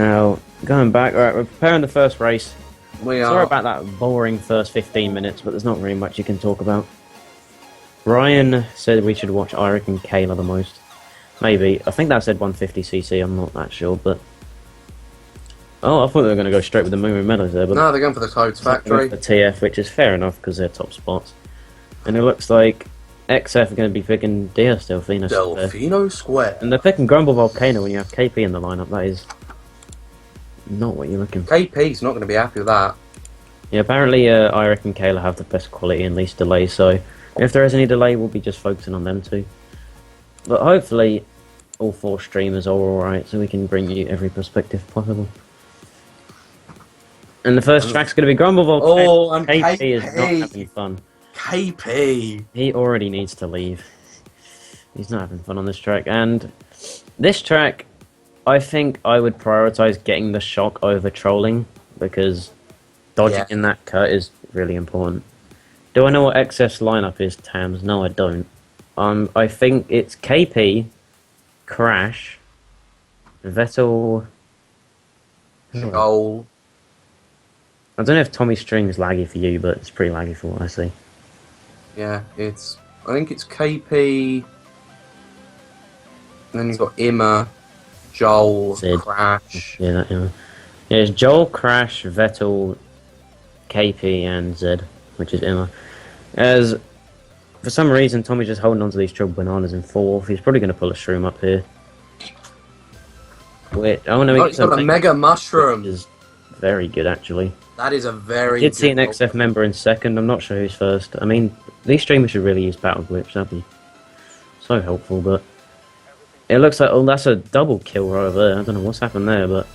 Now, going back, alright, we're preparing the first race. We Sorry are. about that boring first 15 minutes, but there's not really much you can talk about. Ryan said we should watch Eirik and Kayla the most. Maybe. I think that said 150cc, I'm not that sure, but... Oh, I thought they were going to go straight with the Moon Meadows there, but... No, they're going for the Codes Factory. The TF, which is fair enough, because they're top spots. And it looks like XF are going to be picking Diaz Delfino Square. Delfino Square. And they're picking Grumble Volcano when you have KP in the lineup, that is... not what you're looking for. KP's not going to be happy with that. Yeah, apparently Eirik and Kayla have the best quality and least delay, so if there is any delay, we'll be just focusing on them too. But hopefully, all four streamers are alright, so we can bring you every perspective possible. And the first track's going to be Grumble Volcano. Oh, and KP is not having fun. KP! He already needs to leave. He's not having fun on this track, and this track, I think I would prioritise getting the shock over trolling, because dodging in that cut is really important. Do I know what XS lineup is, Tams? No, I don't. I think it's KP, Crash, Vettel... Joel. I don't know if Tommy's stream is laggy for you, but it's pretty laggy for what I see. Yeah, I think it's KP. And then you've got Imma, Joel, Sid. Crash. Yeah, yeah. It's Joel, Crash, Vettel, KP, and Zed, which is Imma. As for some reason, Tommy's just holding on to these triple bananas in fourth. He's probably going to pull a shroom up here. Wait, I want to make He's got a mega mushroom. Which is very good, actually. That is a very I did see an good XF member in second. I'm not sure who's first. I mean, these streamers should really use battle glitch. That'd be so helpful, but it looks like, oh, that's a double kill right over there. I don't know what's happened there, but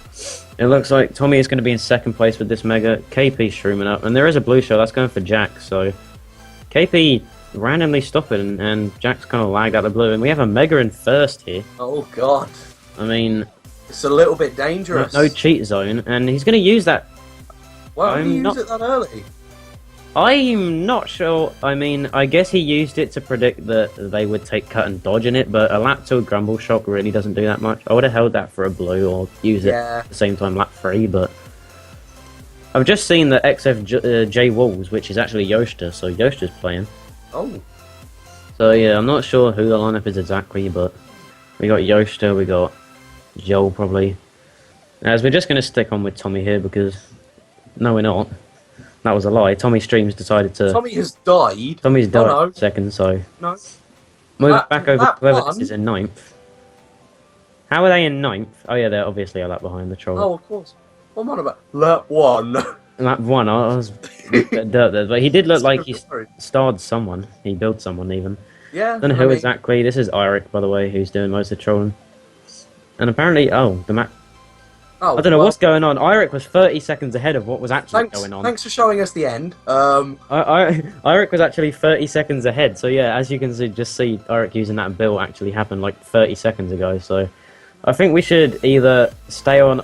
it looks like Tommy is going to be in second place with this mega. KP shrooming up, and there is a blue shell that's going for Jack. So KP randomly stopping, and Jack's kind of lagged out the blue, and we have a mega in first here. Oh god, I mean, it's a little bit dangerous. No cheat zone, and he's going to use that. Why did he use it that early? I'm not sure. I mean, I guess he used it to predict that they would take cut and dodge in it, but a lap 2 Grumble Shock really doesn't do that much. I would have held that for a blue or use it at the same time lap 3, but I've just seen the XF J Wolves, which is actually Yoshta, so Yoshta's playing. Oh. So yeah, I'm not sure who the lineup is exactly, but we got Yoshta, we got Joel probably. As we're just going to stick on with Tommy here because, no we're not. That was a lie. Tommy Streams decided to... Tommy has died. Tommy's died in second, so... No. Move back over to whoever this is in 9th. How are they in 9th? Oh yeah, they're obviously a lap behind the troll. Oh, of course. What am I about? Lap 1. Lap 1, I was a bit dirt there, but he did look like he starred someone. He built someone even. Yeah. I don't know who exactly. This is Eirik, by the way, who's doing most of the trolling. And apparently, the map... Oh, I don't know what's going on. Eirik was 30 seconds ahead of what was actually going on. Thanks for showing us the end. Eirik was actually 30 seconds ahead. So yeah, as you can see, just see Eirik using that build actually happened like 30 seconds ago. So I think we should either stay on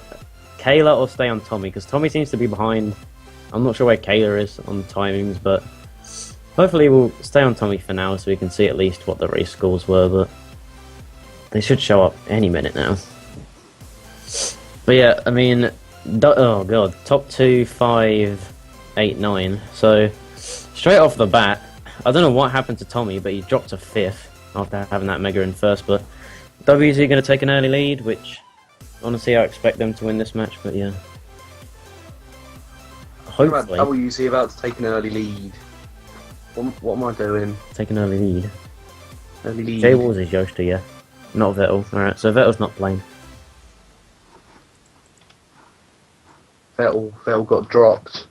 Kayla or stay on Tommy, because Tommy seems to be behind. I'm not sure where Kayla is on the timings, but hopefully we'll stay on Tommy for now so we can see at least what the race scores were, but they should show up any minute now. But yeah, I mean, oh god, top 2, 5, 8, 9. So, straight off the bat, I don't know what happened to Tommy, but he dropped to 5th after having that mega in first. But WZ going to take an early lead, which, honestly, I expect them to win this match, but yeah. Hopefully. WZ about to take an early lead. What am I doing? Take an early lead. Early lead. J-Walls is Yoshta, yeah. Not Vettel. Alright, so Vettel's not playing. Vettel got dropped.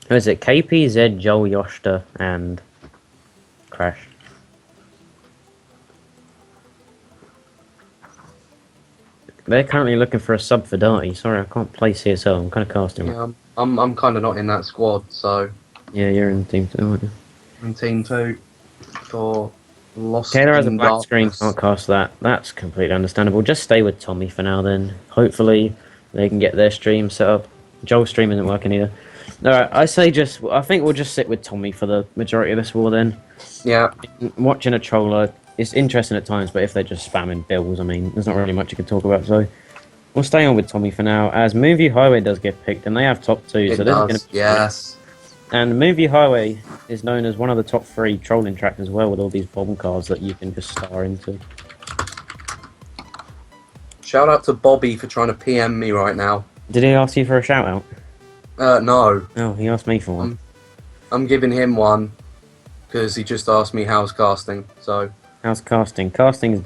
Who is it? KP, Zed, Joel, Yoshta, and Crash. They're currently looking for a sub for Darty. Sorry, I can't play CSL. I'm kind of casting. Yeah, I'm kind of not in that squad, so. Yeah, you're in team 2, aren't you? In team 2 for Lost. Kayla has a black screen. Can't cast that. That's completely understandable. Just stay with Tommy for now, then. Hopefully, they can get their stream set up. Joel's stream isn't working either. Alright, I think we'll just sit with Tommy for the majority of this war then. Yeah. Watching a troller it's interesting at times, but if they're just spamming bills, I mean, there's not really much you can talk about. So we'll stay on with Tommy for now, as Moonview Highway does get picked, and they have top 2, It so this is going does, to be yes. And Moonview Highway is known as one of the top 3 trolling tracks as well, with all these bomb cars that you can just star into. Shout out to Bobby for trying to PM me right now. Did he ask you for a shout out? No. Oh, he asked me for one. I'm giving him one because he just asked me how's casting. So How's casting? Casting is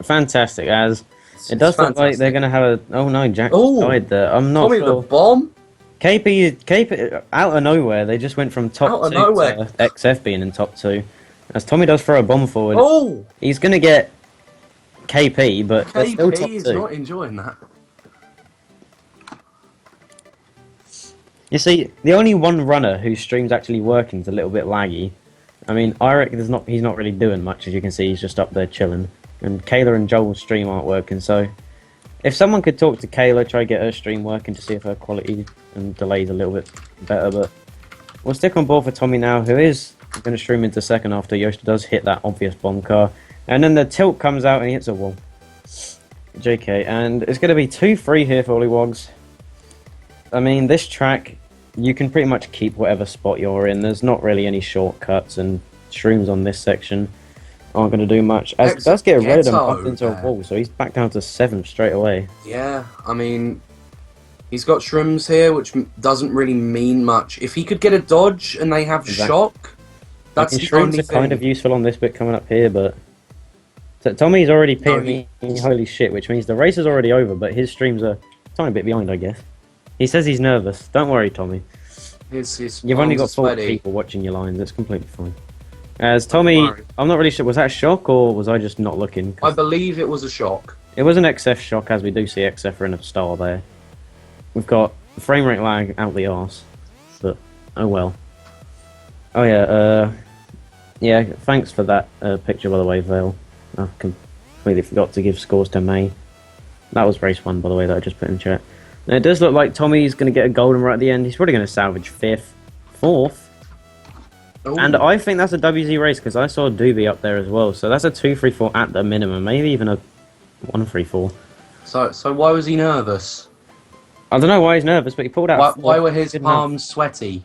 fantastic, as it does look like they're going to have a... Oh no, Jack died there. I'm not Tommy sure. the bomb? KP, out of nowhere, they just went from top 2 to XF being in top 2. As Tommy does throw a bomb forward. Oh! He's going to get KP, but they're still top 2. KP is not enjoying that. You see, the only one runner whose stream's actually working is a little bit laggy. I mean, Eirik he's not really doing much, as you can see, he's just up there chilling. And Kayla and Joel's stream aren't working, so if someone could talk to Kayla, try to get her stream working to see if her quality and delay's a little bit better, but we'll stick on board for Tommy now, who is going to stream into second after Yoshi does hit that obvious bomb car. And then the tilt comes out and he hits a wall. JK, and it's going to be 2-3 here for WollywogZ. I mean, this track, you can pretty much keep whatever spot you're in. There's not really any shortcuts, and shrooms on this section aren't going to do much. As it does get red and bumped into a wall, so he's back down to 7th straight away. Yeah, I mean, he's got shrooms here, which doesn't really mean much. If he could get a dodge and they have shock, that's the only thing. Shrooms are kind of useful on this bit coming up here, but Tommy's already PMing holy shit, which means the race is already over, but his streams are a tiny bit behind, I guess. He says he's nervous. Don't worry, Tommy. You've only got 4 people watching your lines. It's completely fine. As Tommy, I'm not really sure. Was that shock or was I just not looking? I believe it was a shock. It was an XF shock, as we do see XF in a star there. We've got frame rate lag out the arse, but oh well. Oh yeah, yeah. Thanks for that picture, by the way, Vale. I completely forgot to give scores to May. That was race 1, by the way, that I just put in chat. Now, it does look like Tommy's going to get a golden right at the end. He's probably going to salvage 5th, 4th. Ooh. And I think that's a WZ race, because I saw Doobie up there as well. So that's a 2-3-4 at the minimum, maybe even a 1-3-4. So why was he nervous? I don't know why he's nervous, but he pulled out. Why were his palms sweaty?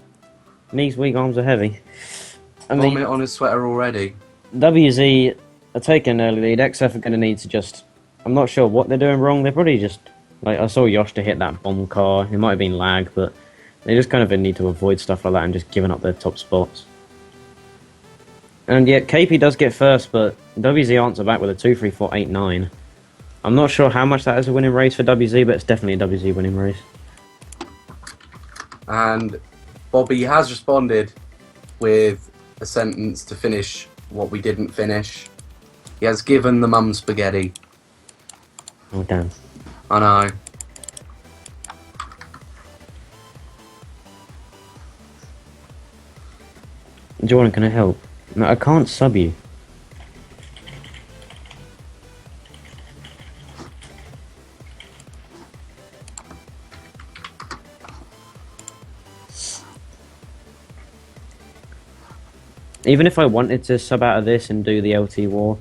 Knees weak, arms are heavy. I mean, vomit on his sweater already. WZ are taking an early lead. XF are going to need to just... I'm not sure what they're doing wrong. They're probably just... Like, I saw Yosh to hit that bomb car. It might have been lag, but they just kind of need to avoid stuff like that and just giving up their top spots. And yet, KP does get first, but WZ answer back with a 2-3-4-8-9. I'm not sure how much that is a winning race for WZ, but it's definitely a WZ winning race. And Bobby has responded with a sentence to finish what we didn't finish. He has given the mum spaghetti. Oh, damn. I know. Jordan, can I help? No, I can't sub you. Even if I wanted to sub out of this and do the LT war,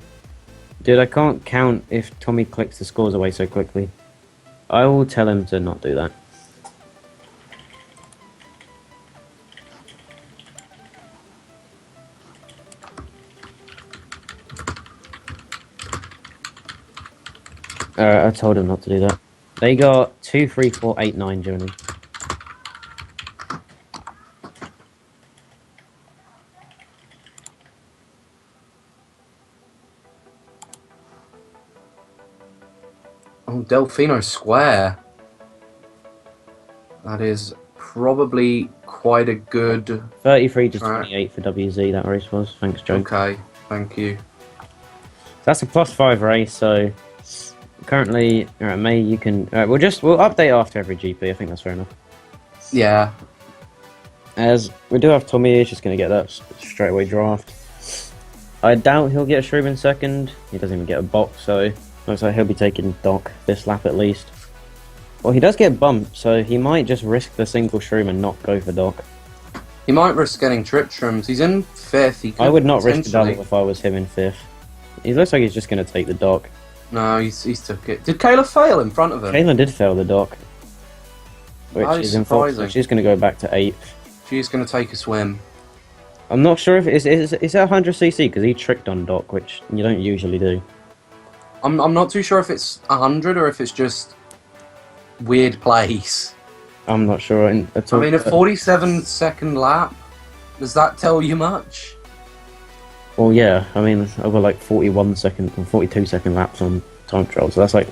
dude, I can't count if Tommy clicks the scores away so quickly. I will tell him to not do that. I told him not to do that. They got 2, 3, 4, 8, 9, Johnny. Oh, Delfino Square. That is probably quite a good... 33 to 28 for WZ, that race was. Thanks, Joe. Okay, thank you. That's a +5 race, so... Currently, alright, May, you can... Alright, we'll update after every GP, I think that's fair enough. Yeah. As we do have Tommy, he's just going to get that straightaway draft. I doubt he'll get a shroom in second. He doesn't even get a box, so... Looks like he'll be taking Doc this lap at least. Well, he does get bumped, so he might just risk the single shroom and not go for Doc. He might risk getting trip shrooms. He's in 5th. I would not risk a double if I was him in 5th. He looks like he's just going to take the dock. No, he's took it. Did Kayla fail in front of him? Kayla did fail the dock. Which That is is unfortunate. surprising. She's going to go back to 8th. She's going to take a swim. I'm not sure if it's is it 100cc because he tricked on dock, which you don't usually do. I'm not too sure if it's 100 or if it's just weird plays. I'm not sure at all. I mean, a 47-second lap. Does that tell you much? Well, yeah. I mean, over like 41-second and 42-second laps on time trial, so that's like.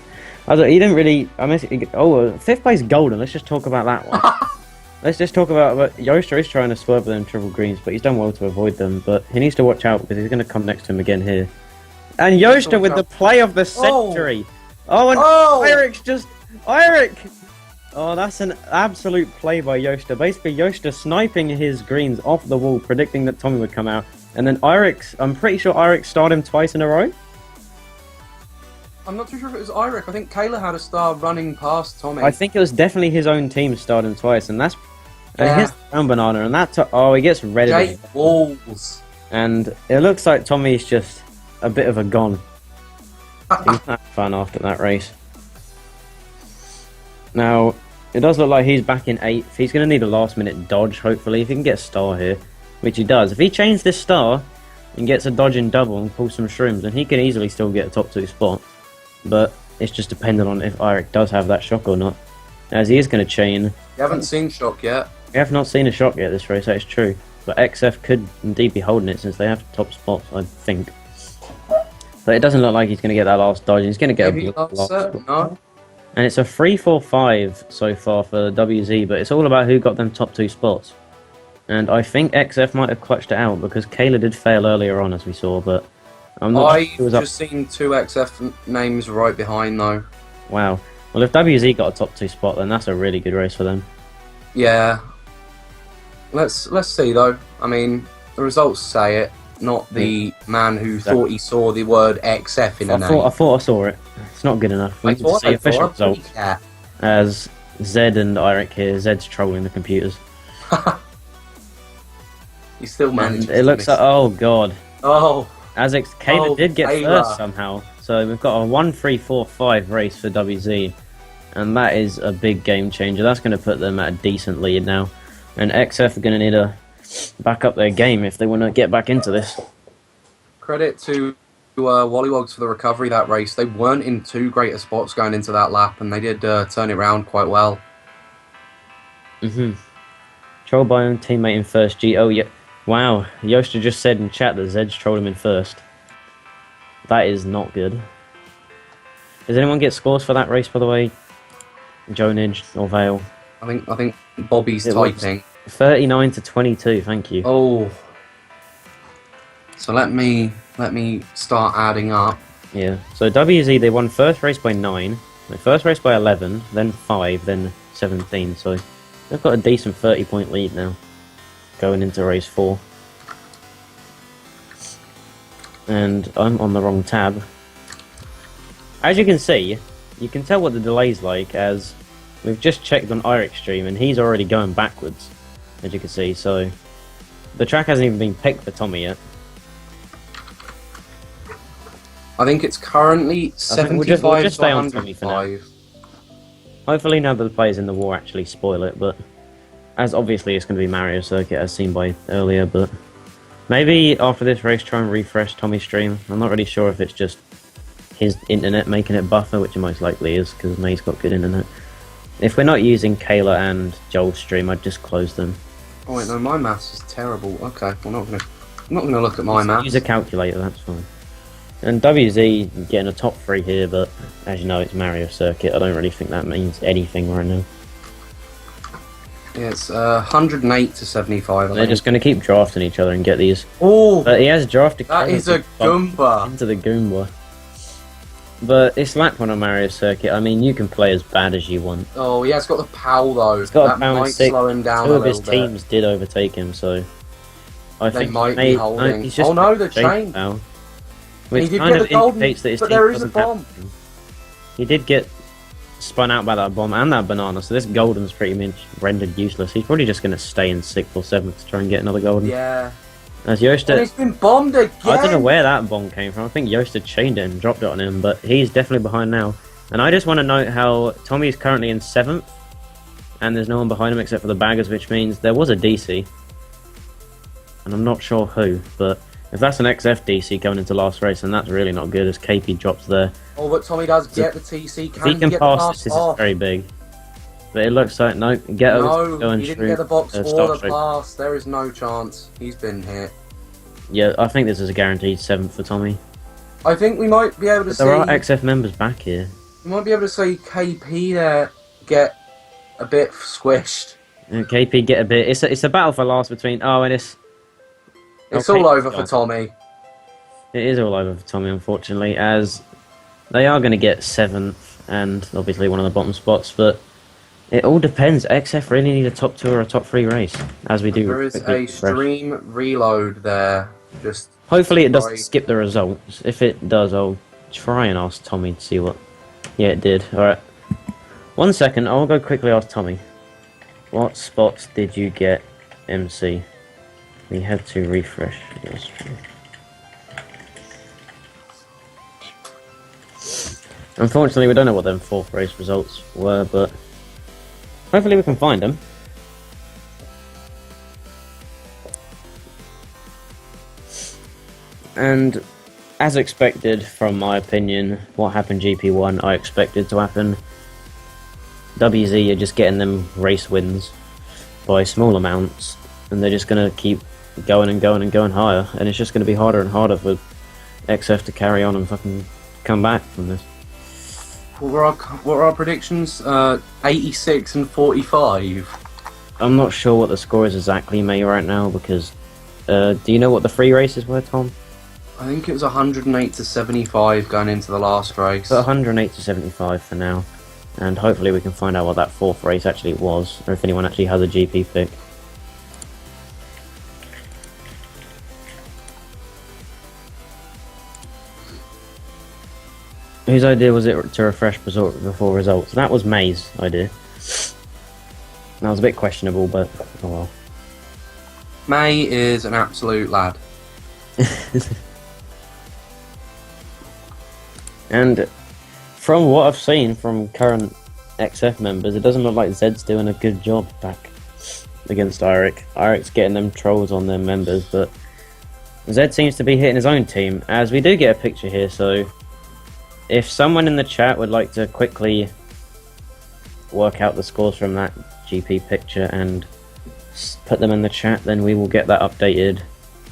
He didn't really. I mean, 5th place golden. Let's just talk about that one. Let's just talk about Yoster is trying to swerve them triple greens, but he's done well to avoid them. But he needs to watch out because he's going to come next to him again here. And Yoster with the play of the century. Oh, and Irik's just Irik. Oh, that's an absolute play by Yoster. Basically, Yoster sniping his greens off the wall, predicting that Tommy would come out, and then I'm pretty sure Irik starred him twice in a row. I'm not too sure if it was Irik. I think Kayla had a star running past Tommy. I think it was definitely his own team starred him twice, and that's. And Yeah. here's down banana, and that's he gets red. Jake Walls. And it looks like Tommy's just a bit of a gone. He's not fun after that race. Now, it does look like he's back in 8th. He's going to need a last-minute dodge, hopefully, if he can get a star here, which he does. If he chains this star and gets a dodge in double and pulls some shrooms, then he can easily still get a top 2 spot. But it's just dependent on if Irik does have that shock or not. As he is going to chain. You haven't seen Shock yet. We have not seen a shock yet this race, that is true. But XF could indeed be holding it since they have top spots, I think. But it doesn't look like he's going to get that last dodge. He's going to get Maybe a last set? No. And it's a 3-4-5 so far for WZ, but it's all about who got them top 2 spots. And I think XF might have clutched it out because Kayla did fail earlier on, as we saw, but I'm not sure who was I've up. just seen 2 XF names right behind, though. Wow. Well, if WZ got a top 2 spot, then that's a really good race for them. Yeah. Let's see, though. I mean, the results say it, not the man who thought he saw the word XF in a name. I thought I saw it. It's not good enough. We need to see official results. Yeah. As Zed and Irik here, Zed's trolling the computers. He still managed. And it looks like, oh god. Oh. Kayla did get Kayla. first somehow. So we've got a 1-3-4-5 race for WZ. And that is a big game changer. That's going to put them at a decent lead now. And XF are going to need to back up their game if they want to get back into this. Credit to WollywogZ for the recovery that race. They weren't in too great a spots going into that lap, and they did turn it around quite well. Trolled by own teammate in first G. Oh, yeah. Wow. Yoster just said in chat that Zed's trolled him in first. That is not good. Does anyone get scores for that race, by the way? Jonage or Vale? I think Bobby's typing. 39-22, thank you. Oh. So let me start adding up. Yeah. So WZ, they won first race by 9, the first race by 11, then 5, then 17. So they've got a decent 30-point lead now, going into race 4. And I'm on the wrong tab. As you can see, you can tell what the delay's like, as we've just checked on Irik's stream, and he's already going backwards, as you can see. So the track hasn't even been picked for Tommy yet. I think it's currently 75 we'll just stay to on Tommy for now. 105. Hopefully none of the players in the war actually spoil it, but as obviously it's going to be Mario Circuit as seen by earlier, but maybe after this race try and refresh Tommy's stream. I'm not really sure if it's just his internet making it buffer, which it most likely is because May's got good internet. If we're not using Kayla and Joel's stream, I'd just close them. Oh wait, no, my maths is terrible. Okay, I'm not gonna look at my maths. Use a calculator, that's fine. And WZ getting a top 3 here, but as you know, it's Mario Circuit. I don't really think that means anything right now. Yeah, it's 108 to 75. I They're think. just going to keep drafting each other and get these. Oh, But he has drafted that Kayla is a to bump Goomba. into the Goomba. But it's lap 1 on Mario Circuit. I mean, you can play as bad as you want. Oh, yeah, it's got the PAL though. He's got that a power might 6. slow him down 2 a of his little bit. teams did overtake him, so I They think might he be holding. he's just Oh no, the changed chain. now, He which did kind get of the golden, indicates that his but team there is a doesn't have bomb. him. He did get spun out by that bomb and that banana, so this golden's pretty much rendered useless. He's probably just going to stay in 6th or 7th to try and get another golden. Yeah, As Yost, And it's been bombed again. I don't know where that bomb came from. I think Yost had chained it and dropped it on him, but he's definitely behind now. And I just want to note how Tommy is currently in 7th, and there's no one behind him except for the baggers, which means there was a DC. And I'm not sure who, but if that's an XF DC going into last race, then that's really not good as KP drops there. Oh, but Tommy does get the TC. If he can get pass this, off? is very big. But it looks like, no, Ghetto's going he didn't through. get the box or start the straight. pass. There is no chance. He's been hit. Yeah, I think this is a guaranteed 7th for Tommy. I think we might be able to see... There are XF members back here. We might be able to see KP there get a bit squished. And KP get a bit... It's a battle for last between... Oh, and it's all over for Tommy. It is all over for Tommy, unfortunately, as they are going to get 7th and obviously one of the bottom spots, but it all depends. XF really need a top 2 or a top 3 race, as we do. There is a stream reload there. Just hopefully it doesn't skip the results. If it does, I'll try and ask Tommy to see what... Yeah, it did. Alright. 1 second, I'll go quickly ask Tommy. What spots did you get, MC? We had to refresh. Yes. Unfortunately, we don't know what them 4th race results were, but hopefully we can find them. And as expected, from my opinion, what happened GP1, I expected to happen. WZ are just getting them race wins by small amounts, and they're just going to keep going and going and going higher, and it's just going to be harder and harder for XF to carry on and fucking come back from this. What were our predictions? 86 and 45. I'm not sure what the score is exactly, May, right now, because... do you know what the 3 races were, Tom? I think it was 108 to 75 going into the last race. So 108 to 75 for now, and hopefully we can find out what that 4th race actually was, or if anyone actually has a GP pick. Whose idea was it to refresh before results? That was May's idea. That was a bit questionable, but oh well. May is an absolute lad. And from what I've seen from current XF members, it doesn't look like Zed's doing a good job back against Eirik. Eirik's getting them trolls on their members, but Zed seems to be hitting his own team, as we do get a picture here, so if someone in the chat would like to quickly work out the scores from that GP picture and put them in the chat, then we will get that updated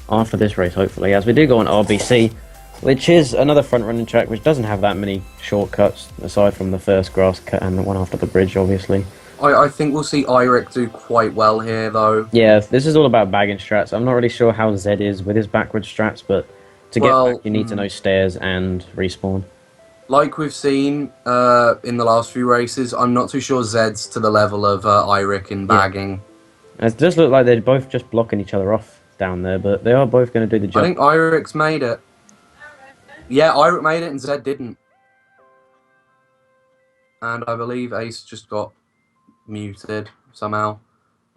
after this race, hopefully, as we do go on RBC, which is another front-running track which doesn't have that many shortcuts, aside from the first grass cut and the one after the bridge, obviously. I think we'll see Eirik do quite well here, though. Yeah, this is all about bagging strats. I'm not really sure how Zed is with his backward strats, but to get back, you need to know stairs and respawn. Like we've seen in the last few races, I'm not too sure Zed's to the level of Eirik in bagging. Yeah. It does look like they're both just blocking each other off down there, but they are both going to do the job. I think Eirik's made it. Yeah, Eirik made it and Zed didn't. And I believe Ace just got muted somehow.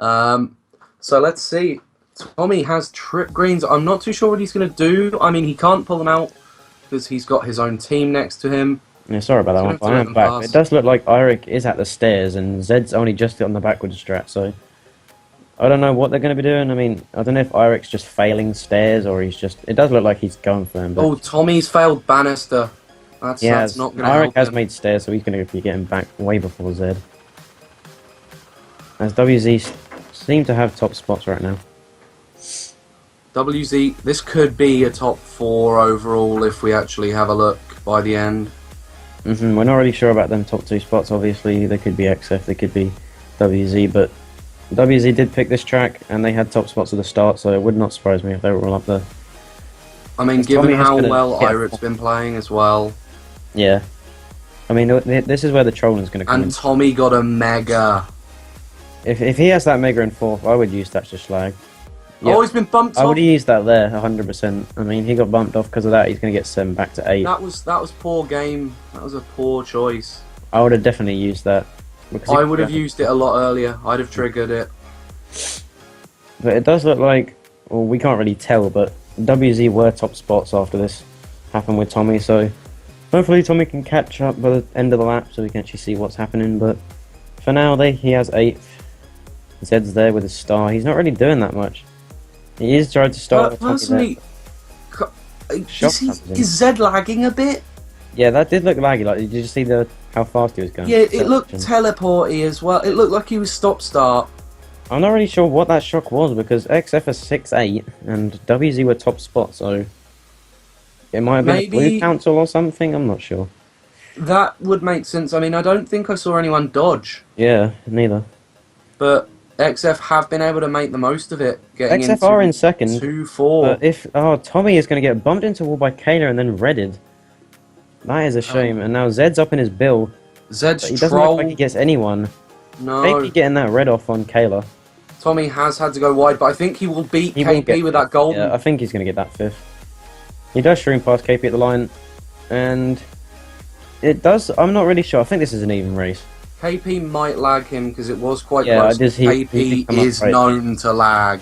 So let's see. Tommy has trip greens. I'm not too sure what he's going to do. I mean, he can't pull them out because he's got his own team next to him. Yeah, sorry about that one, but I am back. It does look like Eirik is at the stairs and Zed's only just on the backward strat, so I don't know what they're going to be doing. I mean, I don't know if Eirik's just failing stairs or he's just... It does look like he's going for them. But... Oh, Tommy's failed banister. That's not going to help Eirik has him. made stairs, so he's going to be getting back way before Zed. As WZ seem to have top spots right now. WZ, this could be a top 4 overall if we actually have a look by the end. We're not really sure about them top 2 spots, obviously. They could be XF, they could be WZ, but WZ did pick this track and they had top spots at the start, so it would not surprise me if they were all up there. I mean, given how well Eirik's been playing as well. Yeah. I mean, this is where the trolling's going to come in. And Tommy got a mega. If he has that mega in 4th, I would use that to slag. Yep. Oh, he's been bumped off. I would use that there, 100%. I mean, he got bumped off because of that. He's going to get 7 back to 8. That was poor game. That was a poor choice. I would have definitely used that. I would have used it a lot earlier. I'd have triggered it. But it does look like well, we can't really tell, but WZ were top spots after this happened with Tommy, so hopefully Tommy can catch up by the end of the lap so we can actually see what's happening, but for now, he has 8th. Zed's there with his star. He's not really doing that much. He is trying to start. Personally, is Zed lagging a bit? Yeah, that did look laggy. Like, did you see how fast he was going? Yeah, it looked teleporty as well. It looked like he was stop-start. I'm not really sure what that shock was because XF is 6'8" and WZ were top spot, so it might have been a blue council or something. I'm not sure. That would make sense. I mean, I don't think I saw anyone dodge. Yeah, neither. But XF have been able to make the most of it. XF are in second. 2-4. But Tommy is going to get bumped into a wall by Kayla and then redded. That is a shame. And now Zed's up in his bill. Zed's he doesn't look like he gets anyone. No. KP getting that red off on Kayla. Tommy has had to go wide, but I think he will beat KP with that golden. Yeah, I think he's going to get that 5th. He does stream past KP at the line, and it does. I'm not really sure. I think this is an even race. KP might lag him because it was quite close. KP is known to lag.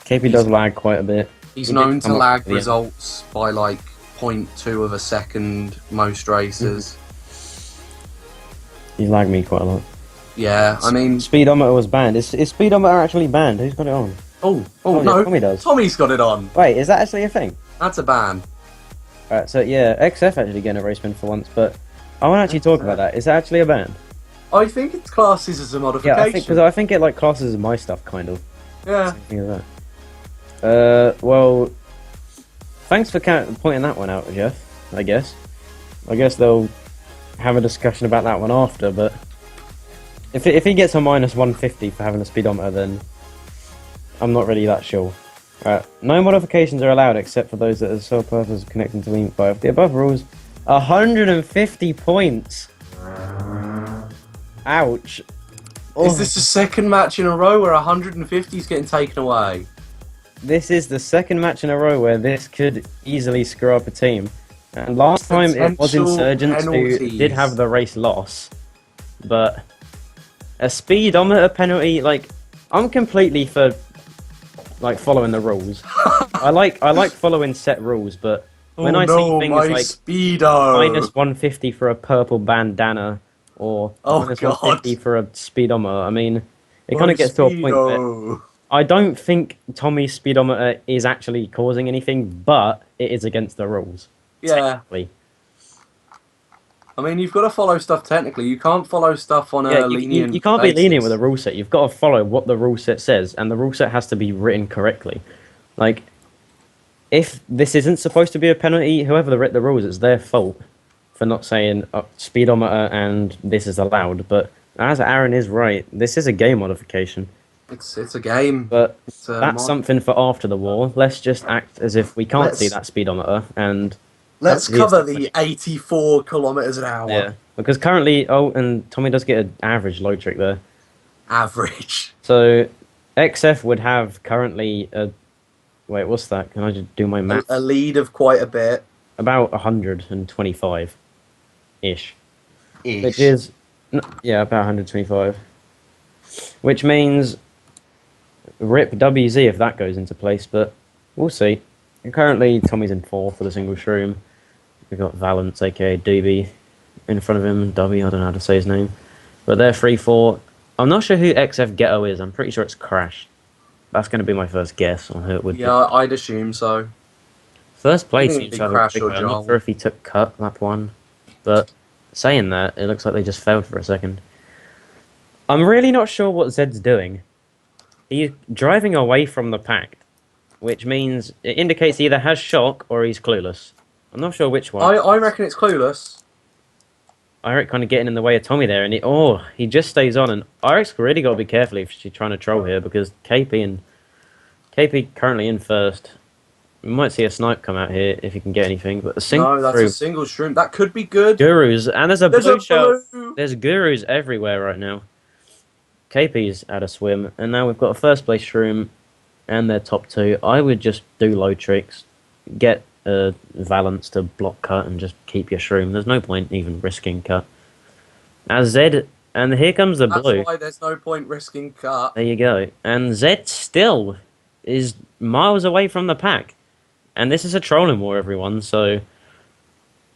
KP does lag quite a bit. He's known to lag results by like 0.2 of a second most races. He's lagged me quite a lot. Yeah, I mean... Speedometer was banned. Is Speedometer actually banned? Who's got it on? Oh no. Yeah, Tommy does. Tommy's got it on. Wait, is that actually a thing? That's a ban. Alright, so yeah, XF actually getting a race win for once, but I want to actually talk about that. Is that actually a ban? I think it classes as a modification. Yeah, because I think it like classes as my stuff, kind of. Yeah. Something like that. Well, thanks for pointing that one out, Jeff, I guess. I guess they'll have a discussion about that one after, but if he gets a minus 150 for having a speedometer, then I'm not really that sure. No modifications are allowed except for those that are sole purpose of connecting to Link 5. The above rules, 150 points. Ouch. Is this the second match in a row where 150 is getting taken away? This is the second match in a row where this could easily screw up a team. And last time it was Insurgents who did have the race loss. But a speedometer penalty, like, I'm completely for like following the rules. I like following set rules, but when I see things like minus 150 for a purple bandana or minus 150 for a speedometer, I mean, it kind of gets to a point that I don't think Tommy's speedometer is actually causing anything, but it is against the rules. Yeah. Technically. I mean, you've got to follow stuff technically. You can't follow stuff on a lenient You can't be lenient with a rule set. You've got to follow what the rule set says, and the rule set has to be written correctly. Like, if this isn't supposed to be a penalty, whoever wrote the rules, it's their fault for not saying speedometer and this is allowed. But as Aaron is right, this is a game modification. It's a game. But that's something for after the war. Let's just act as if we can't see that speedometer and... Let's cover the 84 kilometers an hour. Yeah, because currently, and Tommy does get an average low trick there. Average. So, XF would have currently a... Wait, what's that? Can I just do my math? A lead of quite a bit. About 125-ish. Which is... Yeah, about 125. Which means... RIP WZ if that goes into place, but we'll see. And currently, Tommy's in 4th for the single shroom. We've got Valence, aka Doobie, in front of him. W, I don't know how to say his name. But they're 3-4. I'm not sure who XF Ghetto is. I'm pretty sure it's Crash. That's going to be my first guess on who it would be. Yeah, I'd assume so. First place seems to have a big one. I'm not sure if he took cut, lap 1. But saying that, it looks like they just failed for a second. I'm really not sure what Zed's doing. He's driving away from the pack, which means it indicates he either has shock or he's clueless. I'm not sure which one. I reckon it's clueless. Irek kind of getting in the way of Tommy there, and he just stays on. And Irek's really got to be careful if she's trying to troll here because KP currently in 1st. We might see a snipe come out here if he can get anything, but a single. No, that's a single shroom. That could be good. Gurus, and there's a blue shell. There's gurus everywhere right now. KP's at a swim, and now we've got a first place shroom. And their top 2, I would just do low tricks, get Valence to block cut and just keep your shroom. There's no point even risking cut. As Zed, and here comes the blue. That's why there's no point risking cut. There you go. And Zed still is miles away from the pack. And this is a trolling war, everyone, so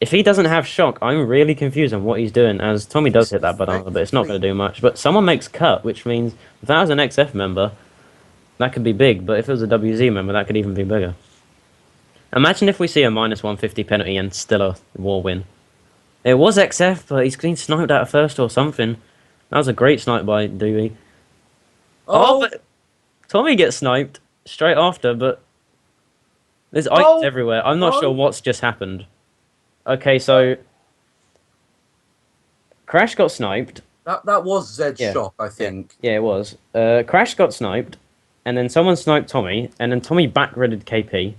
if he doesn't have shock, I'm really confused on what he's doing, as Tommy does hit that banana, but it's not going to do much. But someone makes cut, which means if that was an XF member, that could be big, but if it was a WZ member, that could even be bigger. Imagine if we see a minus 150 penalty and still a war win. It was XF, but he's getting sniped out of first or something. That was a great snipe by Dewey. Oh, but Tommy gets sniped straight after, but there's items everywhere. I'm not sure what's just happened. Okay, so Crash got sniped. That was Zed's shock, I think. Yeah, it was. Crash got sniped, and then someone sniped Tommy, and then Tommy backredded KP,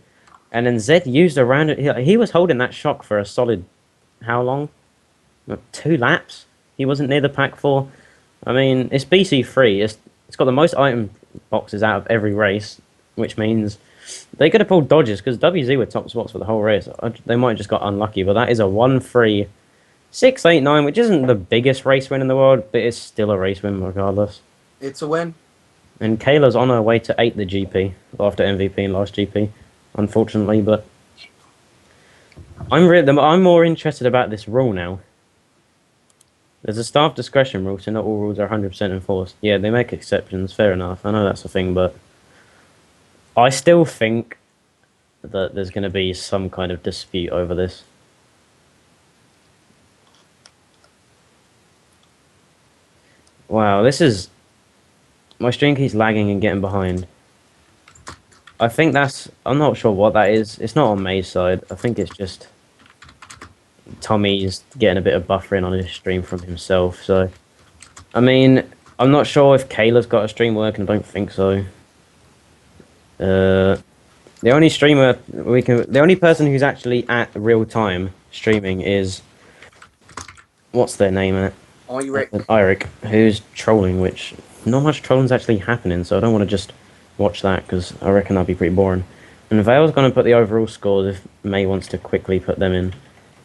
and then Zed used a random. He was holding that shock for a solid, how long? 2 laps. He wasn't near the pack for. I mean, it's BC3. It's got the most item boxes out of every race, which means they could have pulled dodges because WZ were top spots for the whole race. They might have just got unlucky, but that is a 1-3. 689, which isn't the biggest race win in the world, but it's still a race win regardless. It's a win. And Kayla's on her way to 8 the GP after MVP in last GP, unfortunately. But I'm more interested about this rule now. There's a staff discretion rule, so not all rules are 100% enforced. Yeah, they make exceptions, fair enough. I know that's a thing, but I still think that there's going to be some kind of dispute over this. Wow, this is... My stream keeps lagging and getting behind. I think that's... I'm not sure what that is. It's not on May's side. I think it's just... Tommy's getting a bit of buffering on his stream from himself, so... I mean, I'm not sure if Kayla's got a stream working. I don't think so. The only streamer we can... The only person who's actually at real time streaming is... What's their name at? Eirik, who's trolling, which not much trolling's actually happening, so I don't want to just watch that because I reckon that'd be pretty boring. And Vale's going to put the overall scores if May wants to quickly put them in.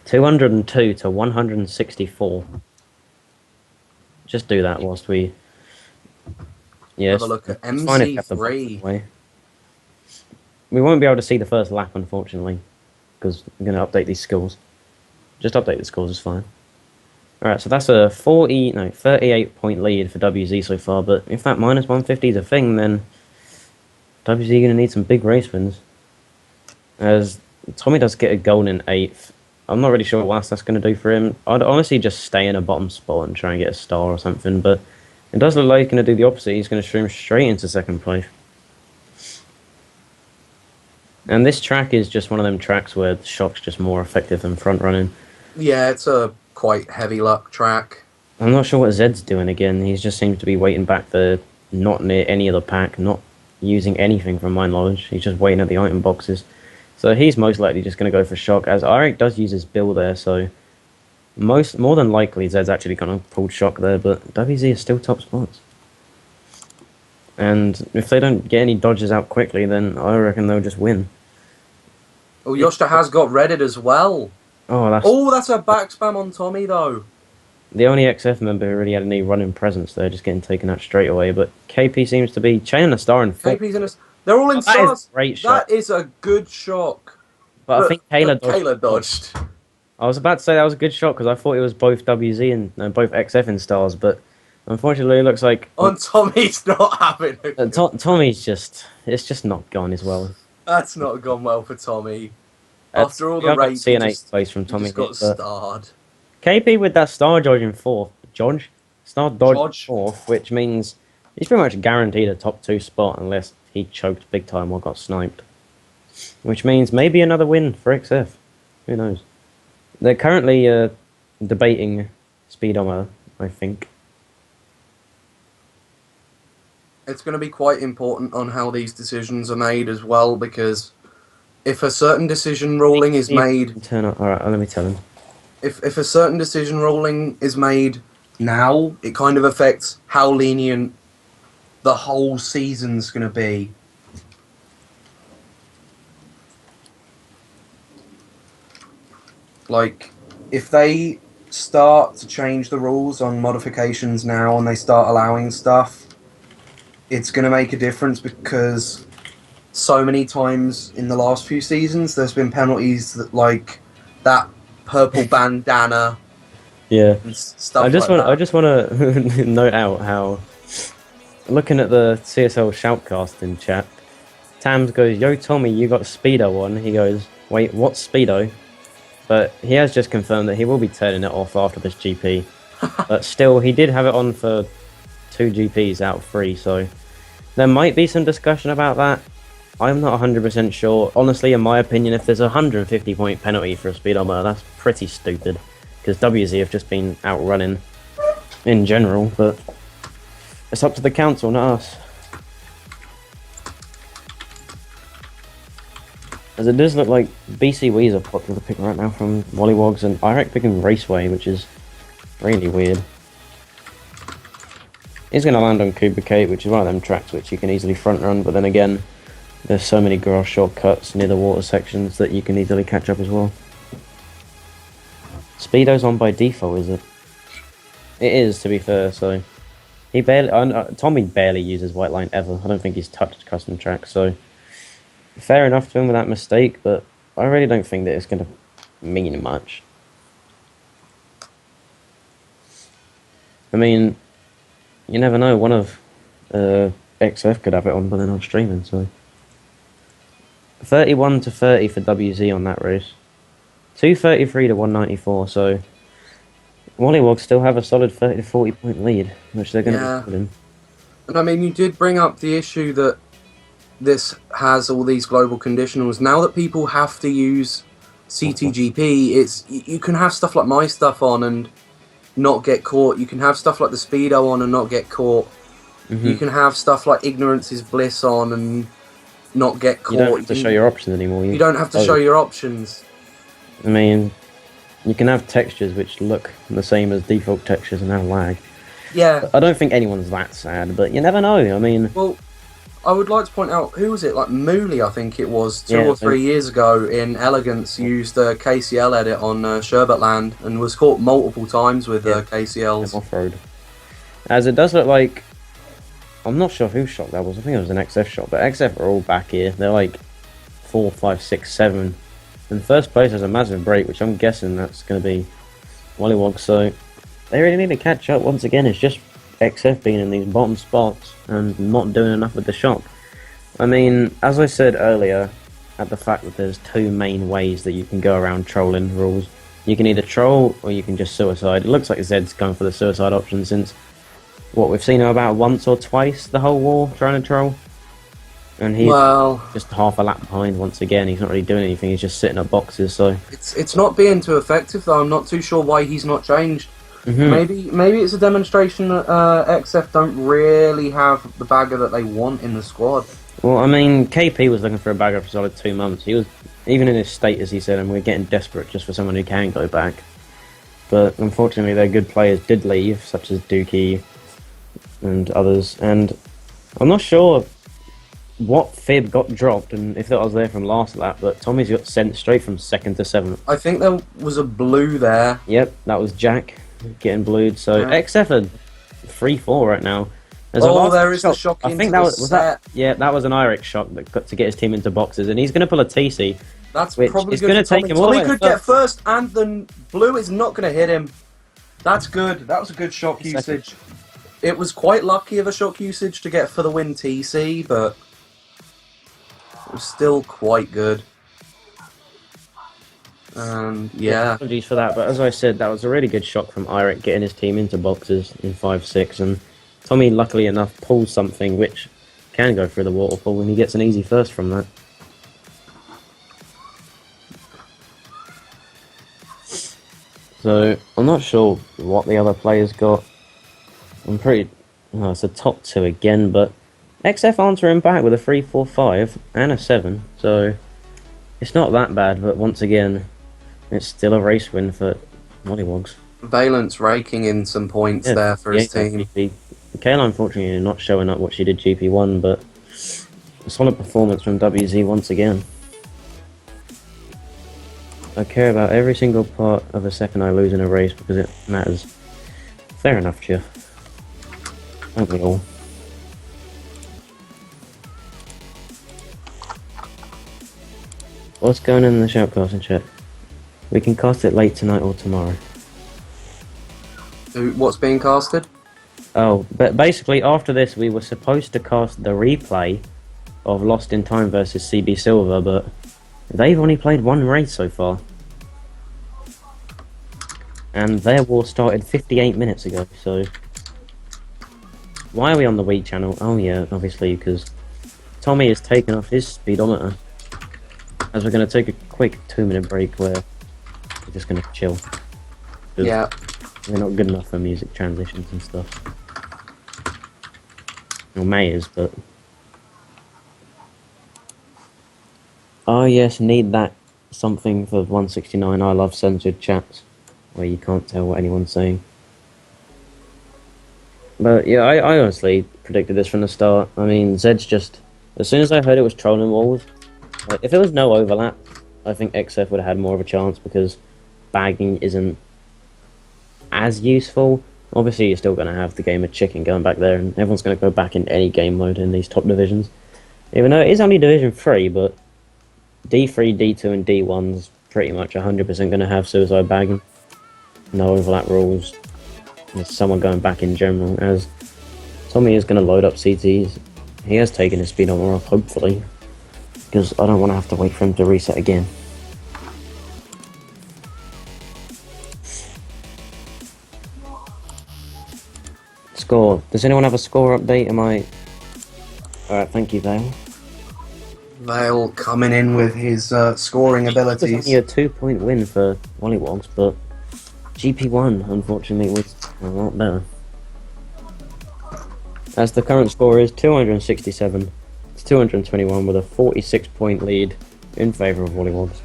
202 to 164. Just do that whilst we... Yes. Have a look at MC3. We won't be able to see the first lap, unfortunately, because I'm going to update these scores. Just update the scores is fine. Alright, so that's a 38 point lead for WZ so far, but if that minus 150 is a thing, then WZ going to need some big race wins. As Tommy does get a goal in 8th. I'm not really sure what else that's going to do for him. I'd honestly just stay in a bottom spot and try and get a star or something, but it does look like he's going to do the opposite. He's going to stream straight into 2nd place. And this track is just one of them tracks where the shock's just more effective than front running. Yeah, it's a quite heavy luck track. I'm not sure what Zed's doing again. He just seems to be waiting back there, not near any of the pack, not using anything from my knowledge. He's just waiting at the item boxes. So he's most likely just going to go for shock, as Eirik does use his bill there, so more than likely Zed's actually going to pull shock there, but WZ is still top spots. And if they don't get any dodges out quickly, then I reckon they'll just win. Oh, Yoshta has got redded as well. Oh, that's a back spam on Tommy, though. The only XF member who really had any running presence there, just getting taken out straight away. But KP seems to be chaining a star in 4th. KP's in a... They're all in stars. Great shot. That is a good shock. But I think Kayla dodged. I was about to say that was a good shot because I thought it was both WZ and both XF in stars, but unfortunately it looks like... On Tommy's not having it. Tommy's just... It's just not gone as well. That's not gone well for Tommy. After all the race, see an 8th place from Tommy. Just got starred. KP with that star dodge in 4th. Star dodge 4th, which means he's pretty much guaranteed a top 2 spot unless he choked big time or got sniped. Which means maybe another win for XF. Who knows? They're currently debating speedometer, I think. It's going to be quite important on how these decisions are made as well, because if a certain decision ruling is made... Turn up. Alright, let me tell him. If a certain decision ruling is made now, it kind of affects how lenient the whole season's going to be. Like, if they start to change the rules on modifications now and they start allowing stuff, it's going to make a difference, because so many times in the last few seasons. There's been penalties that like that purple bandana Yeah. and stuff like I that. just want to note out how, looking at the CSL shoutcast in chat, Tams goes, "Yo, Tommy, you got Speedo on." He goes, "Wait, what's Speedo?" But he has just confirmed that he will be turning it off after this GP. But still, he did have it on for 2 GPs out of 3, so there might be some discussion about that. I'm not 100% sure. Honestly, in my opinion, if there's a 150-point penalty for a speedometer, that's pretty stupid. Because WZ have just been outrunning in general, but it's up to the council, not us. As it does look like BCW is a popular pick right now from WollywogZ, and I reckon picking Raceway, which is really weird. He's going to land on Kuba Kate, which is one of them tracks which you can easily front run, but then again, there's so many grass shortcuts near the water sections that you can easily catch up as well. Speedo's on by default, is it? It is, to be fair, so he barely, Tommy barely uses white line ever. I don't think he's touched custom tracks, so fair enough to him with that mistake, but I really don't think that it's going to mean much. I mean, you never know, one of XF could have it on, but they're not streaming, so 31 to 30 for WZ on that race. 233 to 194, so WollywogZ still have a solid 30 to 40 point lead, which they're going to be in. And I mean, you did bring up the issue that this has all these global conditionals. Now that people have to use CTGP, you can have stuff like my stuff on and not get caught. You can have stuff like the Speedo on and not get caught. You can have stuff like Ignorance is Bliss on and not get caught. You don't have to show your options anymore. You don't have to show your options. I mean, you can have textures which look the same as default textures and have lag. Yeah. I don't think anyone's that sad, but you never know. I mean, well, I would like to point out, who was it? Like Mooley, I think it was, 2 or 3 years ago in Elegance, used a KCL edit on Sherbetland and was caught multiple times with KCLs. Off-road. As it does look like, I'm not sure whose shot that was. I think it was an XF shot, but XF are all back here. They're like 4, 5, 6, 7. In first place has a massive break, which I'm guessing that's going to be WollywogZ, so they really need to catch up once again. It's just XF being in these bottom spots and not doing enough with the shop. I mean, as I said earlier, at the fact that there's 2 main ways that you can go around trolling rules. You can either troll or you can just suicide. It looks like Zed's going for the suicide option since, what, we've seen him about once or twice the whole war trying to troll. And he's just half a lap behind once again. He's not really doing anything, he's just sitting at boxes, so it's not being too effective though. I'm not too sure why he's not changed. Maybe it's a demonstration that XF don't really have the bagger that they want in the squad. Well, I mean, KP was looking for a bagger for solid 2 months. He was, even in his status, he said, and we're getting desperate just for someone who can go back. But unfortunately, their good players did leave, such as Dookie and others. And I'm not sure what fib got dropped and if that was there from last lap, but Tommy's got sent straight from 2nd to 7th. I think there was a blue there. Yep, that was Jack getting blued. So XF are 3-4 right now. There is the shock. I think that was that. Yeah, that was an Iric shock that got to get his team into boxes, and he's going to pull a TC. That's which probably is going to take him all the way. Tommy could get first, and the blue is not going to hit him. That's good. That was a good shock usage. It was quite lucky of a shock usage to get for the win TC, but it was still quite good. And yeah, apologies for that, but as I said, that was a really good shock from Iric getting his team into boxes in 5-6, and Tommy, luckily enough, pulls something which can go through the waterfall, and he gets an easy first from that. So, I'm not sure what the other players got. I'm pretty... Oh, it's a top 2 again, but XF answering back with a 3-4-5 and a 7, so it's not that bad, but once again, it's still a race win for WollywogZ. Valence raking in some points there for his team. Kayla, unfortunately, not showing up what she did GP1, but a solid performance from WZ once again. I care about every single part of a second I lose in a race because it matters. Fair enough, Jeff. Don't we all? What's going on in the shoutcasting chat? We can cast it late tonight or tomorrow. What's being casted? Oh, but basically after this we were supposed to cast the replay of Lost in Time versus CB Silver, but they've only played one race so far. And their war started 58 minutes ago, so... Why are we on the Wii channel? Oh yeah, obviously, because Tommy has taken off his speedometer. As we're going to take a quick 2-minute break where we're just going to chill. Yeah. We're not good enough for music transitions and stuff. Well, May is, but... Oh yes, need that something for 169. I love censored chats, where you can't tell what anyone's saying. But yeah, I honestly predicted this from the start. I mean, Zed's just... As soon as I heard it was trolling walls, like, if there was no overlap, I think XF would have had more of a chance, because bagging isn't as useful. Obviously, you're still going to have the game of chicken going back there, and everyone's going to go back in any game mode in these top divisions. Even though it is only Division 3, but D3, D2, and D1's pretty much 100% going to have suicide bagging. No overlap rules. There's someone going back in general, as Tommy is going to load up CTs. He has taken his speedometer off, hopefully, because I don't want to have to wait for him to reset again. Score. Does anyone have a score update? Am I... Alright, thank you, Vale. Vale coming in with his scoring abilities. It was only a 2-point win for WollywogZ, but GP1, unfortunately, was a lot better. As the current score is 267 to 221, with a 46-point lead in favour of WollywogZ.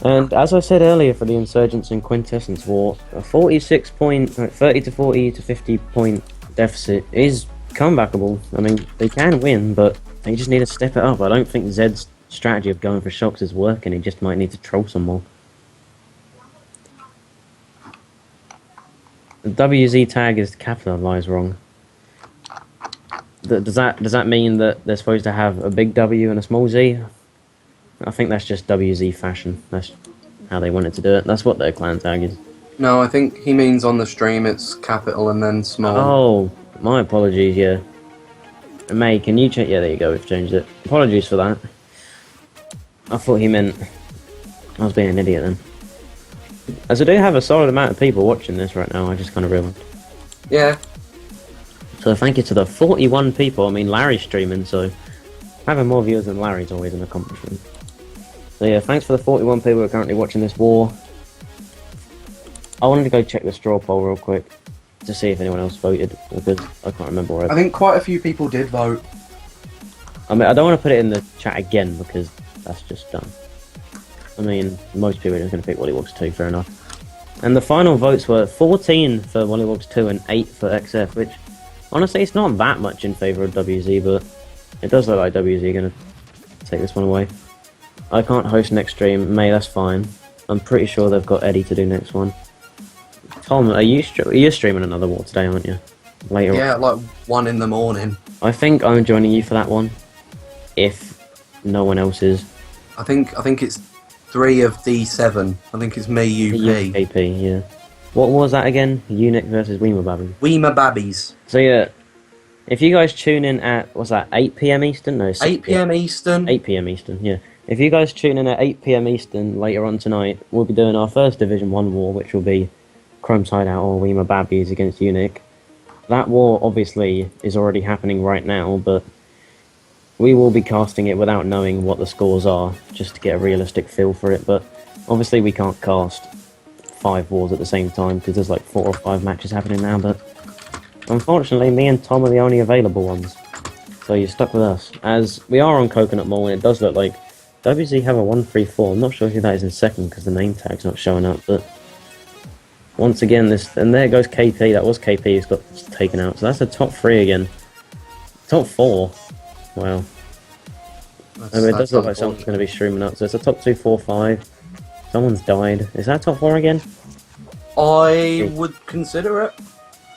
And as I said earlier for the Insurgents and Quintessence War, a 46-point, 30 to 40 to 50-point deficit is comebackable. I mean, they can win, but they just need to step it up. I don't think Zed's strategy of going for shocks is working. He just might need to troll some more. The WZ tag is capitalised wrong. Does that mean that they're supposed to have a big W and a small Z? I think that's just WZ fashion. That's how they wanted to do it. That's what their clan tag is. No, I think he means on the stream it's capital and then small. Oh, my apologies, yeah. May, can you check? Yeah, there you go, we've changed it. Apologies for that. I thought he meant... I was being an idiot then. As I do have a solid amount of people watching this right now, I just kind of realised. Yeah. So thank you to the 41 people. I mean, Larry's streaming, so having more viewers than Larry's always an accomplishment. So yeah, thanks for the 41 people who are currently watching this war. I wanted to go check the straw poll real quick to see if anyone else voted, because I can't remember where. I think quite a few people did vote. I mean, I don't want to put it in the chat again, because that's just dumb. I mean, most people are just going to pick WollywogZ 2, fair enough. And the final votes were 14 for WollywogZ 2 and 8 for XF, which, honestly, it's not that much in favour of WZ, but it does look like WZ are going to take this one away. I can't host next stream. May, that's fine. I'm pretty sure they've got Eddie to do next one. Tom, are you streaming another war today, aren't you? Later Yeah, on. like 1 in the morning. I think I'm joining you for that one, if no one else is. I think it's 3 of D7. I think it's me, UP. UKP, yeah. What was that again? Unic versus Weema Babby. Weema Babbies. So yeah, if you guys tune in at, what's that, 8 PM Eastern? No, 8 PM Eastern. 8 PM Eastern, yeah. If you guys tune in at 8 PM Eastern later on tonight, we'll be doing our first Division 1 war, which will be Chrome's Hideout or Weema Babbies against Unic. That war, obviously, is already happening right now, but we will be casting it without knowing what the scores are, just to get a realistic feel for it. But obviously we can't cast 5 wars at the same time, because there's like 4 or 5 matches happening now, but unfortunately me and Tom are the only available ones. So you're stuck with us. As we are on Coconut Mall, and it does look like WZ have a 134. I'm not sure who that is in second, because the name tag's not showing up, but once again, and there goes KP. That was KP who's got taken out. So that's the top 3 again. Top 4. Wow. I mean, it does look like someone's going to be streaming up. So it's a top 2, 4, 5. Someone's died. Is that top 4 again? I would consider it.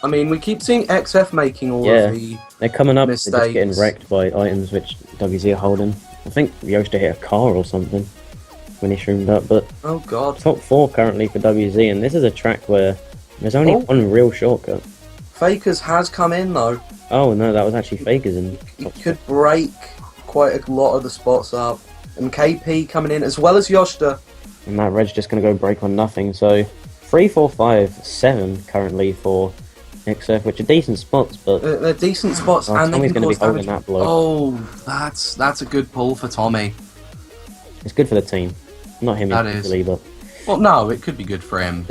I mean, we keep seeing XF making all of the they're coming up. mistakes. They're just getting wrecked by items which WZ are holding. I think Yosta hit a car or something when he shroomed up, but Oh god. top 4 currently for WZ, and this is a track where there's only one real shortcut. Fakers has come in though. Oh no, that was actually Fakers in He top could break quite a lot of the spots up. And KP coming in as well as Yosta. and that red's just going to go break on nothing. So 3, 4, 5, 7 currently for XF, which are decent spots, but They're decent spots, and Tommy's they can going to be cause holding damage. that blow. Oh, that's a good pull for Tommy. It's good for the team, not him That individually, but Well, no, it could be good for him.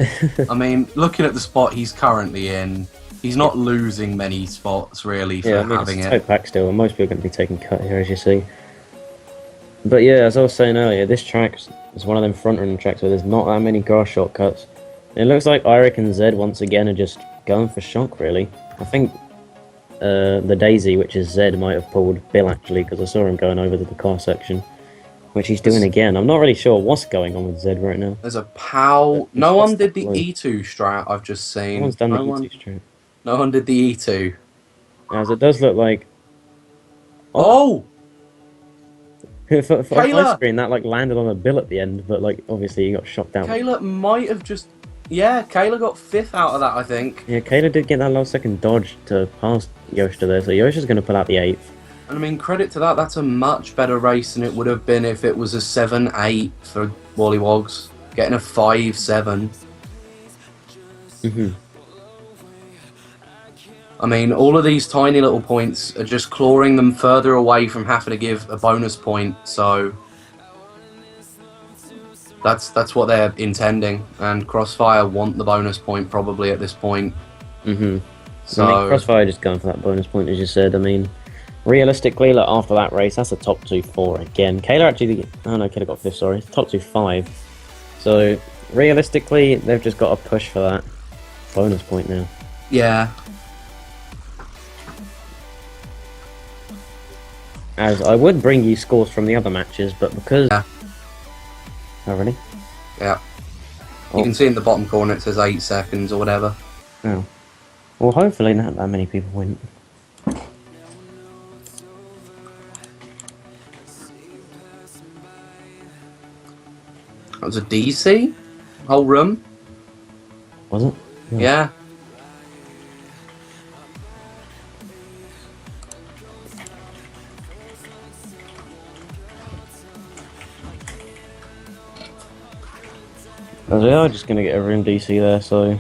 I mean, looking at the spot he's currently in, he's not losing many spots really for yeah, I mean, having it's it. toe pack still, and most people are going to be taking cut here, as you see. But yeah, as I was saying earlier, this track is one of them front-running tracks where there's not that many grass shortcuts. It looks like Eirik and Zed once again are just going for shock, really. I think the Daisy, which is Zed, might have pulled Bill actually, because I saw him going over to the car section, which he's doing again. I'm not really sure what's going on with Zed right now. There's a POW. No What's one did the that blue? E2 strat, I've just seen. No one's done the no E2 straight. No one did the E2. As it does look like... Oh! for my Kayla! screen, that like landed on a Bill at the end, but like obviously he got shocked out. Kayla might have just... Yeah, Kayla got 5th out of that, I think. Yeah, Kayla did get that last second dodge to pass Yosta there, so Yosha's going to pull out the 8th. And I mean, credit to that, that's a much better race than it would have been if it was a 7-8 for WollywogZ. Getting a 5-7. Mm-hmm. I mean, all of these tiny little points are just clawing them further away from having to give a bonus point, so... That's what they're intending, and Crossfire want the bonus point probably at this point. Mm-hmm. So, I mean, Crossfire just going for that bonus point, as you said. I mean, realistically, like, after that race, that's a top 2-4 again. Kayla actually... Oh no, Kayla got 5th, sorry. Top 2-5. So, realistically, they've just got to push for that bonus point now. yeah. As I would bring you scores from the other matches, but because... Yeah. Oh, really? Yeah. Oh. You can see in the bottom corner it says 8 seconds or whatever. Oh. Well, hopefully not that many people win. That was a DC? Whole room? Was it? Yeah. As we are just going to get a room DC there, so...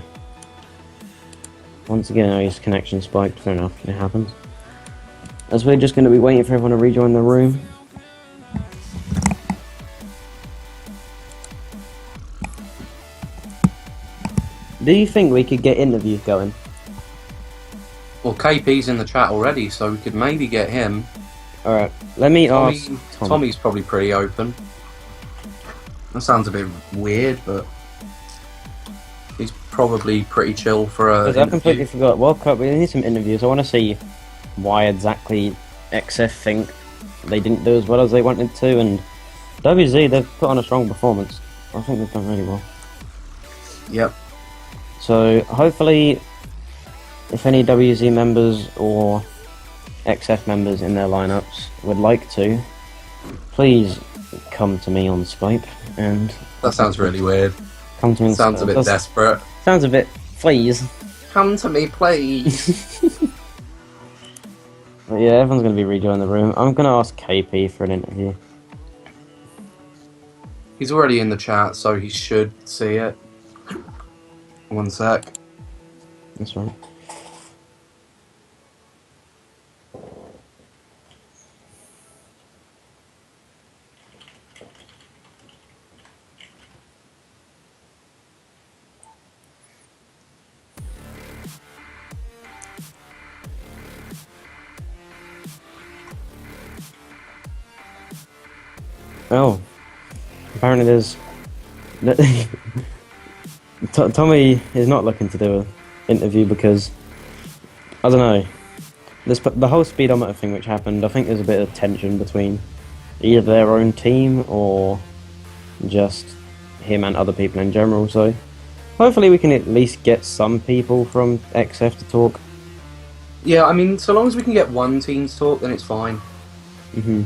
Once again, his connection spiked. Fair enough, it happens. As we're just going to be waiting for everyone to rejoin the room. Do you think we could get interviews going? Well, KP's in the chat already, so we could maybe get him. Alright, let me ask Tommy. Tommy's probably pretty open. That sounds a bit weird, but he's probably pretty chill for a. Because I completely forgot. World Cup, we need some interviews. I want to see why exactly XF think they didn't do as well as they wanted to, and WZ, they've put on a strong performance. I think they've done really well. Yep. So hopefully, if any WZ members or XF members in their lineups would like to, please come to me on Skype and... That sounds really weird. Come to me. Sounds a bit desperate. Sounds a bit... Please. Come to me, please. But yeah, everyone's going to be rejoining the room. I'm going to ask KP for an interview. He's already in the chat, so he should see it. One sec. That's right. Oh, apparently there's... Tommy is not looking to do an interview because, I don't know, the whole speedometer thing which happened, I think there's a bit of tension between either their own team or just him and other people in general, so hopefully we can at least get some people from XF to talk. Yeah, I mean, so long as we can get one team to talk, then it's fine. Mm-hmm.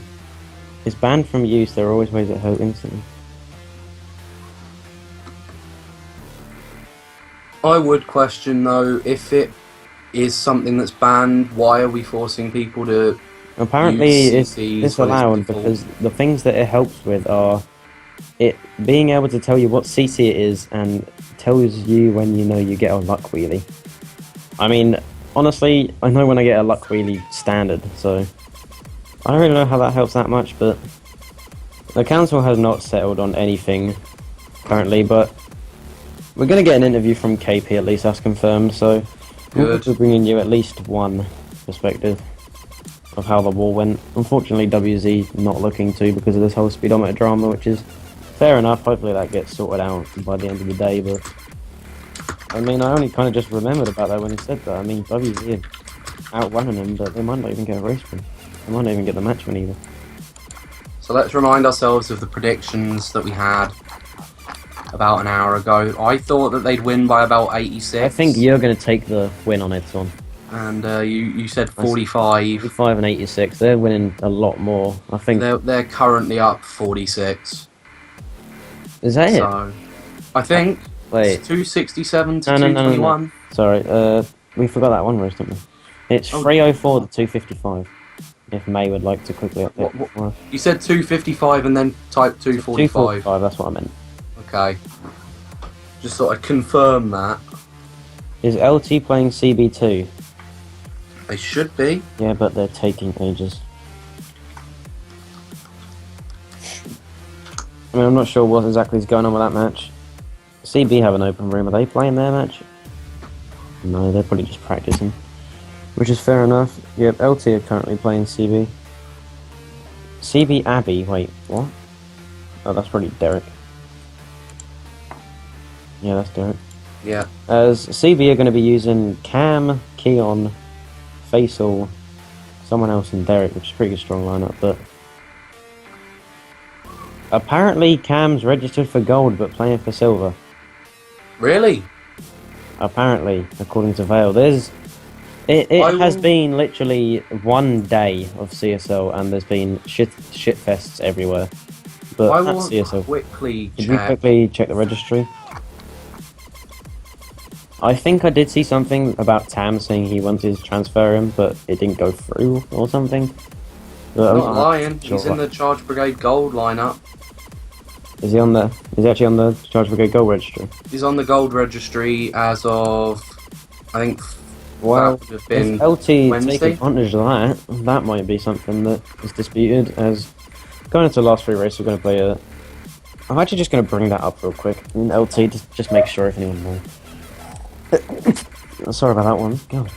It's banned from use. There are always ways that hurt instantly. I would question though, if it is something that's banned, why are we forcing people to Apparently, use it's CCs disallowed when it's default? because the things that it helps with are it being able to tell you what CC it is and tells you when you know you get a luck wheelie. I mean, honestly, I know when I get a luck wheelie standard, so I don't really know how that helps that much, but the council has not settled on anything currently, but we're going to get an interview from KP, at least that's confirmed, so we'll Good. be bringing you at least one perspective of how the war went. Unfortunately, WZ not looking to because of this whole speedometer drama, which is fair enough. Hopefully that gets sorted out by the end of the day, but I mean, I only kind of just remembered about that when he said that. I mean, WZ outrunning him, but they might not even get a race win. They might not even get the match win either. So let's remind ourselves of the predictions that we had about an hour ago. I thought that they'd win by about 86. I think you're going to take the win on it, on. And you said 45. 45 and 86. They're winning a lot more. I think. They're currently up 46. Is that it? So I think Wait. it's 267 to No. 221. Sorry, we forgot that one race, didn't we? It's 304 to 255. If May would like to quickly update. What? You said 255 and then type 245. 245, that's what I meant. Okay. Just thought I'd confirm that. Is LT playing CB2? They should be. Yeah, but they're taking ages. I mean, I'm not sure what exactly is going on with that match. CB have an open room. Are they playing their match? No, they're probably just practicing. Which is fair enough. Yep, LT are currently playing CB. CB Abbey, wait, what? Oh, that's probably Derek. Yeah, that's Derek. Yeah. As CB are going to be using Cam, Keon, Faisal, someone else and Derek, which is a pretty strong lineup, but apparently Cam's registered for gold but playing for silver. Really? Apparently, according to Vale. It has been literally one day of CSL and there's been shit fests everywhere. But I that's will CSL. quickly Did we check. quickly check the registry? I think I did see something about Tam saying he wanted to transfer him, but it didn't go through or something. But I'm I'm not lying. sure He's in the Charge Brigade Gold lineup. Is he on the? Is he actually on the Charge Brigade Gold registry? He's on the Gold registry as of, I think, Well, that would have been if LT Wednesday. take advantage of that, that might be something that is disputed. As going into the last three races, we're going to play a. I'm actually just going to bring that up real quick. And LT, just make sure if anyone knows. Sorry about that one. God.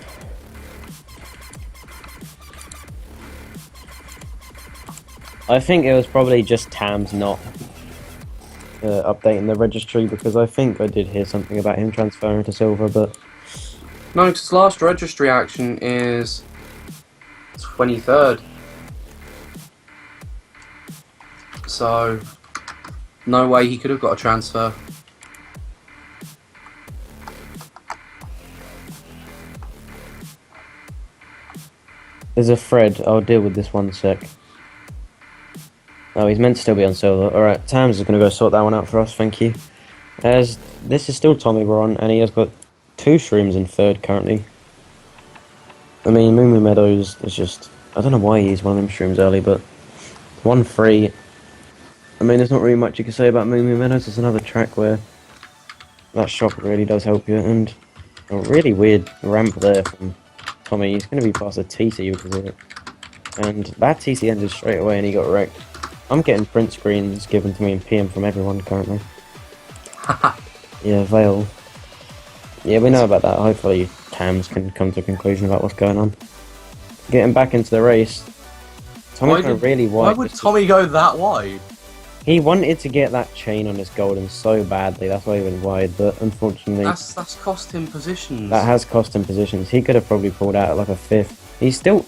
I think it was probably just Tam's not updating the registry, because I think I did hear something about him transferring to silver, but No, because last registry action is 23rd. So, no way he could have got a transfer. there's a thread. I'll deal with this one sec. Oh, he's meant to still be on silver. Alright, Tams is going to go sort that one out for us, thank you. As this is still Tommy we're on, and he has got 2 shrooms in third currently. I mean, Moo Moo Meadows is just... I don't know why he used one of them shrooms early, but 1-3. I mean, there's not really much you can say about Moo Moo Meadows. It's another track where that shot really does help you, and a really weird ramp there from Tommy. He's going to be past a TC because of it. And that TC ended straight away and he got wrecked. I'm getting print screens given to me in PM from everyone currently. Yeah, Vale. Yeah, we know about that. Hopefully Tams can come to a conclusion about what's going on. Getting back into the race. Tommy's going really wide. Why would Tommy go that wide? He wanted to get that chain on his golden so badly, that's why he went wide, but unfortunately... That's cost him positions. That has cost him positions. He could have probably pulled out at like a 5th. He's still...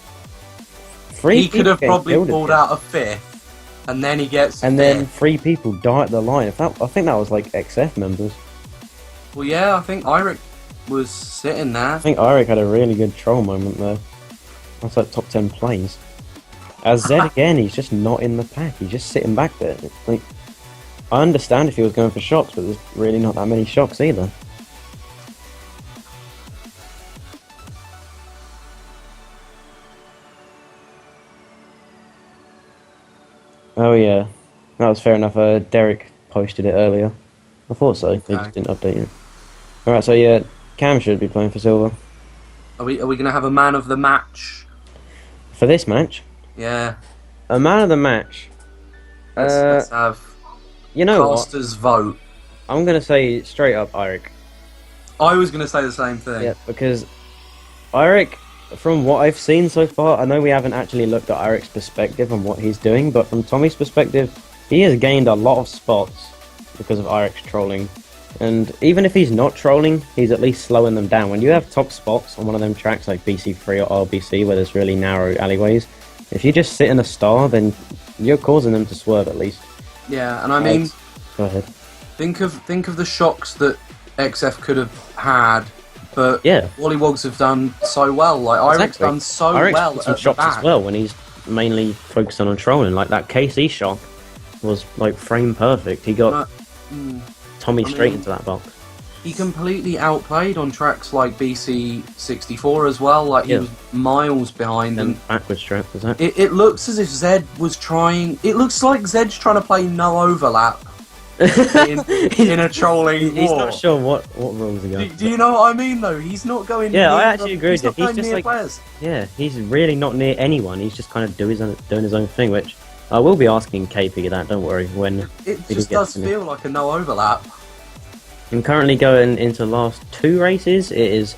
He could have probably pulled out a 5th, and then he gets and 5th. then 3 people die at the line. I think that was like XF members. Well, yeah, I think Eirik was sitting there. I think Eirik had a really good troll moment there. That's like top 10 plays. As Zed again, he's just not in the pack. He's just sitting back there. Like, I understand if he was going for shocks, but there's really not that many shocks either. Oh yeah, that was fair enough. Derek posted it earlier. I thought so. He just didn't update it. All right, so yeah, Cam should be playing for silver Are we gonna have a man of the match? for this match. Yeah. A man of the match. Let's have You know what? casters vote. I'm gonna say straight up Eirik. I was gonna say the same thing. Yeah, because Eirik, from what I've seen so far, I know we haven't actually looked at Eirik's perspective on what he's doing, but from Tommy's perspective, he has gained a lot of spots because of Eirik's trolling. And even if he's not trolling, he's at least slowing them down. When you have top spots on one of them tracks like BC3 or RBC, where there's really narrow alleyways, if you just sit in a star, then you're causing them to swerve at least. Yeah, and I mean, Go ahead. think of the shocks that XF could have had, but Yeah. WollywogZ have done so well. Like Eirik's Exactly. done so Eirik's well put some at the shots back. as well when he's mainly focusing on trolling. Like that KC shot was like frame perfect. He got Tommy straight into that box. He completely outplayed on tracks like BC64 as well. Like he Yeah. was miles behind, Then and backwards trap, is that? it looks as if Zed was trying. It looks like Zed's trying to play no overlap in a trolling He's war. not sure what rules are going. Do you know what I mean though? He's not going. Yeah, I near actually agree with you. not He's going just near like- players. Yeah, he's really not near anyone. He's just kind of doing his own thing, which I will be asking KP that. Don't worry. When It he just gets does in it. feel like a no overlap. I'm currently going into the last two races. It is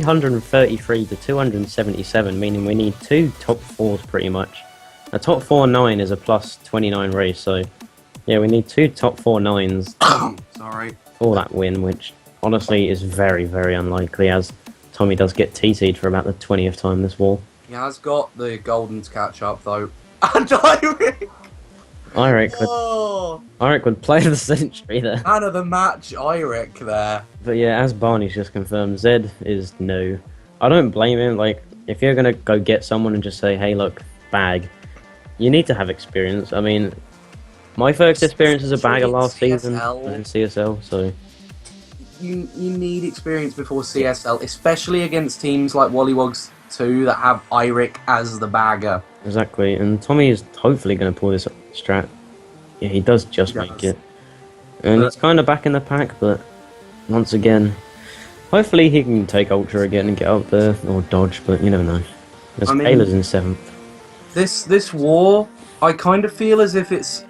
333 to 277, meaning we need two top fours pretty much. A top 4-9 is a plus 29 race, so yeah, we need two top 4-9s Sorry. for that win, which honestly is very, very unlikely as Tommy does get TT'd for about the 20th time this wall. He has got the golden to catch up though. And Eirik! Eirik would play the century there. Man of the match, Eirik there. But yeah, as Barney's just confirmed, Zed is no. I don't blame him. Like, if you're gonna go get someone and just say, hey, look, bag, you need to have experience. I mean, my first experience as a bagger last season was in CSL, so You need experience before CSL, especially against teams like WollywogZ 2 that have Eirik as the bagger. exactly. And Tommy is hopefully gonna pull this strat. Yeah, he does just He make does. it. And But- it's kind of back in the pack, but once again, hopefully he can take Ultra again and get up there, or dodge, but you never know. As I mean- Taylor's in 7th. This war, I kind of feel as if it's...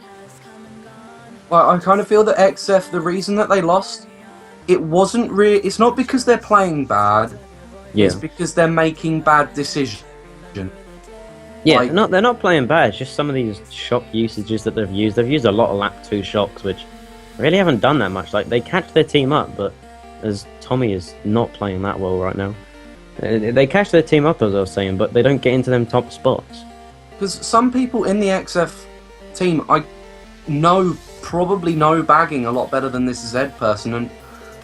Well, I kind of feel that XF, the reason that they lost, it wasn't really... It's not because they're playing bad, Yeah. it's because they're making bad decisions. Yeah, Like- they're not playing bad. It's just some of these shock usages that they've used. They've used a lot of lap 2 shocks, which really haven't done that much. Like, they catch their team up, but as Tommy is not playing that well right now. They catch their team up, as I was saying, but they don't get into them top spots. Because some people in the XF team, I probably know bagging a lot better than this Zed person, and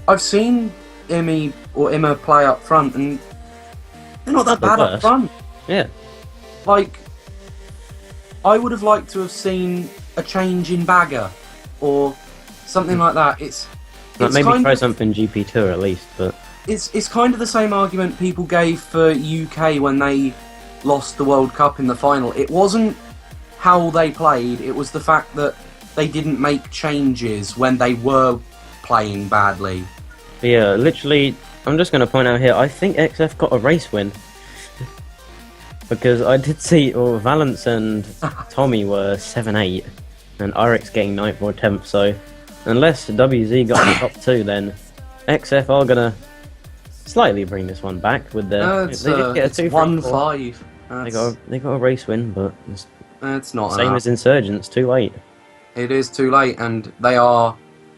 I've seen Imma play up front, and they're not that The bad up worst. front. Yeah. Like, I would have liked to have seen a change in bagger, or something like that. It's Maybe kind try of, something GP Tour at least, but it's kind of the same argument people gave for UK when they lost the World Cup in the final. It wasn't how they played, it was the fact that they didn't make changes when they were playing badly. yeah, literally, I'm just going to point out here, I think XF got a race win. Because I did see, Valance and Tommy were 7-8, and Eirik's getting 9th or 10th, so unless WZ got the top 2, then XF are going to slightly bring this one back with their... It's they did get a 2 1-5. They got a race win, but it's It's not same enough. as Insurgents, too late. It is too late, and they are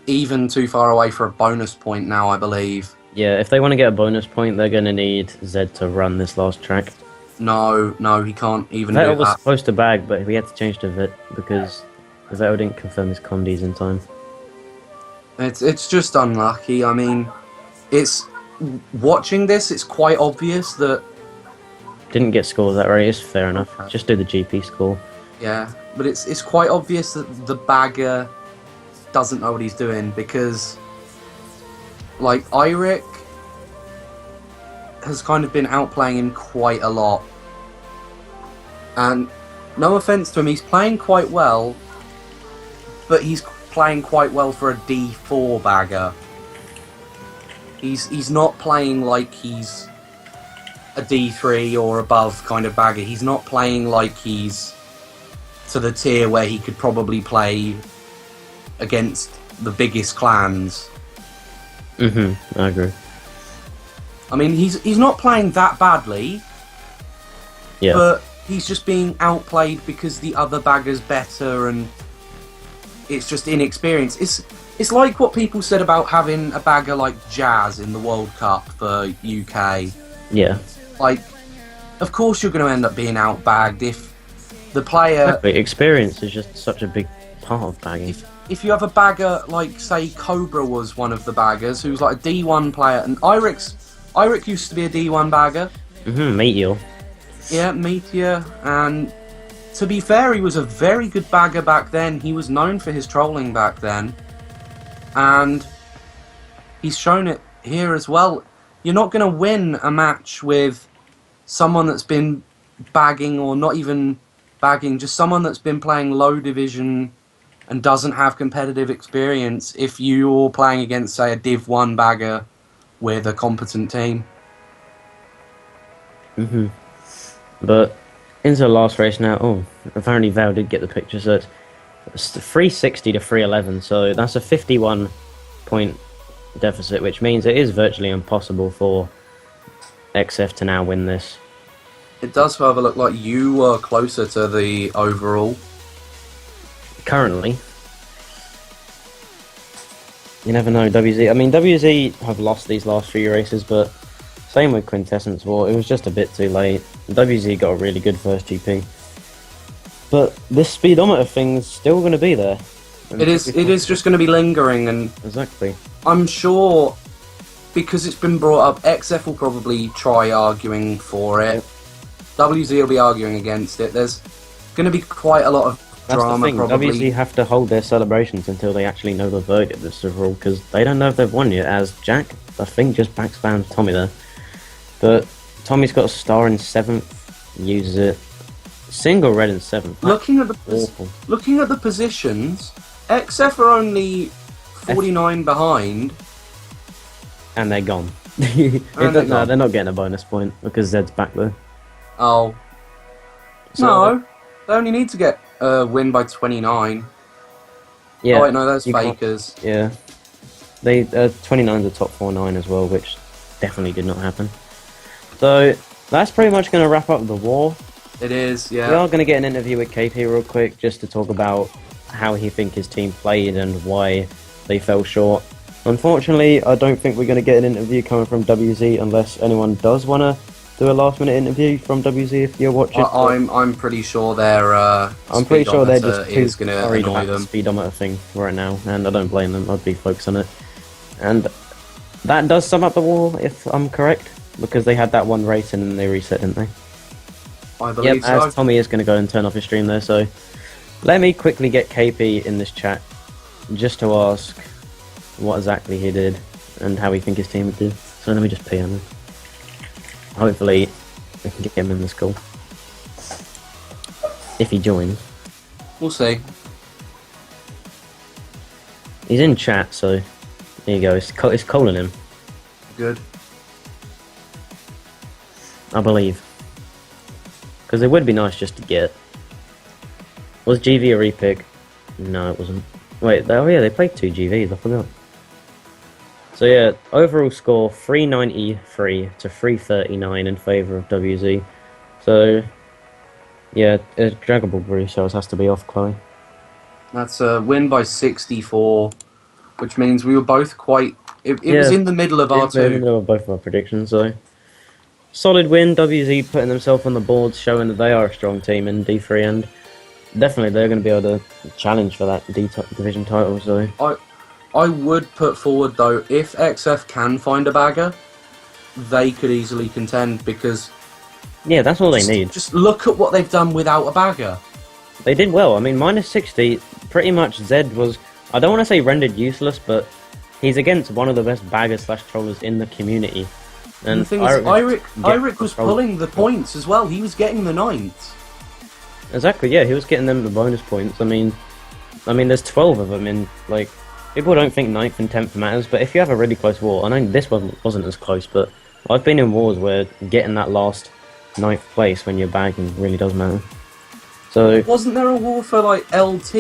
even too far away for a bonus point now, I believe. Yeah, if they want to get a bonus point, they're going to need Zed to run this last track. No, he can't even Vettel do was that. supposed to bag, but we had to change to Vet because Vettel didn't confirm his condies in time. It's just unlucky. I mean, it's watching this. It's quite obvious that Didn't get scores that right. It's fair enough. Okay. Just do the GP score. Yeah, but it's quite obvious that the bagger doesn't know what he's doing because, like, Eirik has kind of been outplaying him quite a lot. And no offense to him, he's playing quite well, but he's playing quite well for a D4 bagger. He's not playing like he's a D3 or above kind of bagger. He's not playing like he's to the tier where he could probably play against the biggest clans. I agree. I mean, he's not playing that badly, Yeah. but he's just being outplayed because the other bagger's better, and it's just inexperience. It's like what people said about having a bagger like Jazz in the World Cup for UK. Yeah. Like, of course you're going to end up being outbagged if the player... Exactly. Experience is just such a big part of bagging. If you have a bagger like, say, Cobra was one of the baggers, who's like a D1 player, and Eirik used to be a D1 bagger. Meteor. Yeah, Meteor, and to be fair, he was a very good bagger back then. He was known for his trolling back then, and he's shown it here as well. You're not going to win a match with someone that's been bagging, or not even bagging, just someone that's been playing low division and doesn't have competitive experience if you're playing against, say, a Div 1 bagger with a competent team. But into the last race now. Oh, apparently Val did get the picture, so it's 360 to 311, so that's a 51 point deficit, which means it is virtually impossible for XF to now win this. It does, however, look like you were closer to the overall. Currently. You never know, WZ. I mean, WZ have lost these last few races, but same with Quintessence War. It was just a bit too late. WZ got a really good first GP. But this speedometer thing's still going to be there. It is just going to be lingering, and Exactly. I'm sure because it's been brought up, XF will probably try arguing for it. WZ will be arguing against it. There's going to be quite a lot of That's drama, the thing. probably. WZ have to hold their celebrations until they actually know the verdict of this overall, because they don't know if they've won yet. As Jack, I think, just backspams Tommy there. But Tommy's got a star in 7th, uses it. Single red in 7th. Looking at the Awful. looking at the positions, XF are only 49 behind. And they're gone. they're No, gone. they're not getting a bonus point because Zed's back there. Oh. So- No, they only need to get a win by 29. Yeah. Oh wait, no, that's you can't- fakers. Yeah. They 29's a top 4-9 as well, which definitely did not happen. So that's pretty much going to wrap up the war. It is, We yeah. are going to get an interview with KP real quick, just to talk about how he think his team played and why they fell short. Unfortunately, I don't think we're going to get an interview coming from WZ unless anyone does want to do a last-minute interview from WZ if you're watching. I'm pretty sure their I'm pretty sure they're just is too going to worried annoy about the them. speedometer thing right now, and I don't blame them. I'd be focused on it. And that does sum up the war, if I'm correct, because they had that one race and then they reset, didn't they? I believe Yep, so. as Tommy is going to go and turn off his stream there, so let me quickly get KP in this chat just to ask what exactly he did and how he think his team did. So let me just PM him. Hopefully we can get him in this call. If he joins. We'll see. He's in chat, so there you go. It's calling him, Good. I believe. Because it would be nice just to get. Was GV a repick? No, it wasn't. Wait, oh yeah, they played 2 GVs, I forgot. So yeah, overall score 393 to 339 in favour of WZ. So yeah, Dragon Ball Brew shows has to be off, Chloe. That's a win by 64, which means we were both quite... It was in the middle of our In the two. middle of both of our predictions, so solid win. WZ putting themselves on the board, showing that they are a strong team in D3, and definitely they're going to be able to challenge for that division title. So I would put forward, though, if XF can find a bagger, they could easily contend, because Yeah, that's all they need. Just look at what they've done without a bagger. They did well. I mean, minus 60, pretty much Zed was, I don't want to say rendered useless, but he's against one of the best baggers slash trollers in the community. And the thing is, Eirik was pulling the points as well. He was getting the 9th. Exactly, yeah, he was getting them the bonus points. I mean, there's 12 of them in, like, people don't think 9th and 10th matters, but if you have a really close war, I know this wasn't as close, but I've been in wars where getting that last 9th place when you're bagging really does matter. So wasn't there a war for like LT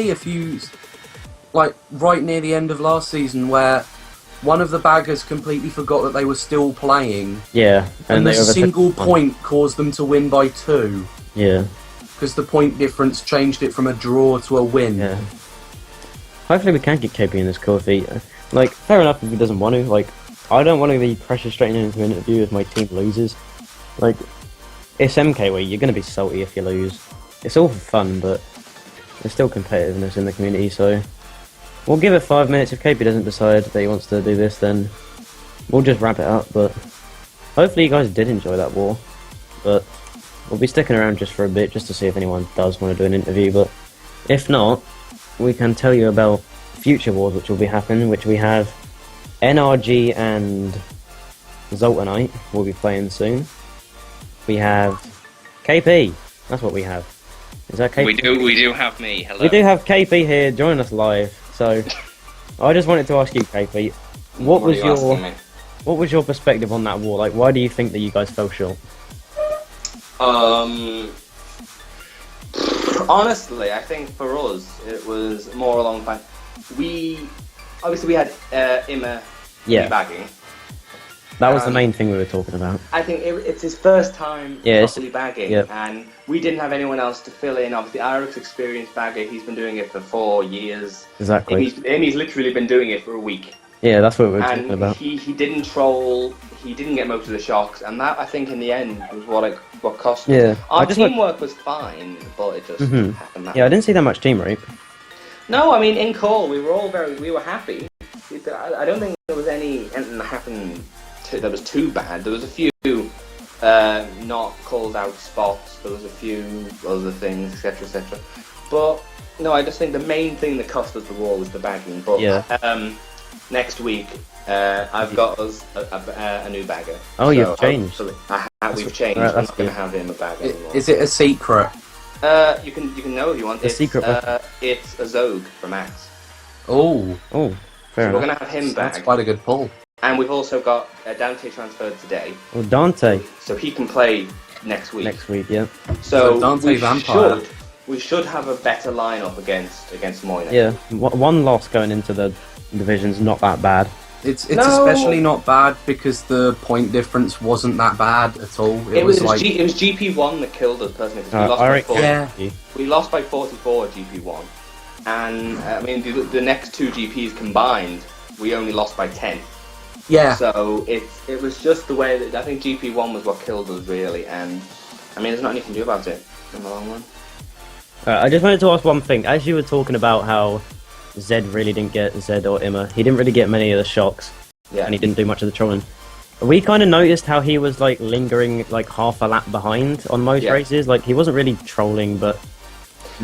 right near the end of last season where one of the baggers completely forgot that they were still playing? Yeah, and a single point caused them to win by 2. Yeah, because the point difference changed it from a draw to a win. Yeah. Hopefully we can get KP in this call if he, like, fair enough if he doesn't want to. Like, I don't want to be pressure straight into an interview if my team loses. Like, it's MK where you're going to be salty if you lose. It's all for fun, but there's still competitiveness in the community, so we'll give it 5 minutes. If KP doesn't decide that he wants to do this, then we'll just wrap it up. But hopefully you guys did enjoy that war. But we'll be sticking around just for a bit, just to see if anyone does want to do an interview. But if not, we can tell you about future wars which will be happening, which we have NRG and Zoltanite will be playing soon. We have KP, that's what we have. Is that KP? We do have me, hello. We do have KP here joining us live, so I just wanted to ask you, KP, what was your perspective on that war? Like, why do you think that you guys fell short? Honestly, I think for us it was more along the line. We had Imma bagging. That was the main thing we were talking about. I think it's his first time properly bagging, and we didn't have anyone else to fill in. Obviously, Eirik's experienced bagger, he's been doing it for 4 years. Exactly. And he's literally been doing it for a week. Yeah, that's what we were talking about. He didn't troll, he didn't get most of the shocks, and that, I think, in the end, was what cost us. Yeah. Our teamwork was fine, but it just happened that way. I didn't see that much team rape. No, I mean, in call, we were happy. I don't think there was anything that happened that was too bad. There was a few not called out spots, there was a few other things, etc, etc. But, no, I just think the main thing that cost us the war was the bagging. But, next week, I've got us a new bagger. Oh, so you've changed. We've changed. We're not going to have him a bagger anymore. Is it a secret? You can know if you want. It's secret. It's a Zog from Max. Oh, fair enough. We're going to have him back. That's quite a good pull. And we've also got Dante transferred today. Well, Dante. So he can play next week. Next week, yeah. So Dante Vampire. We should have a better lineup against Moynihan. Yeah, one loss going into the division's not that bad. It's especially not bad because the point difference wasn't that bad at all. It was GP1 that killed us personally. We lost by 44 at GP1, and I mean the next 2 GPs combined, we only lost by 10. Yeah. So it was just the way that I think GP1 was what killed us really, and I mean there's nothing you can do about it in the long run. I just wanted to ask one thing. As you were talking about how Zed really didn't get Zed or Imma, he didn't really get many of the shocks, and he didn't do much of the trolling. We kind of noticed how he was like lingering like half a lap behind on most races. Like he wasn't really trolling, but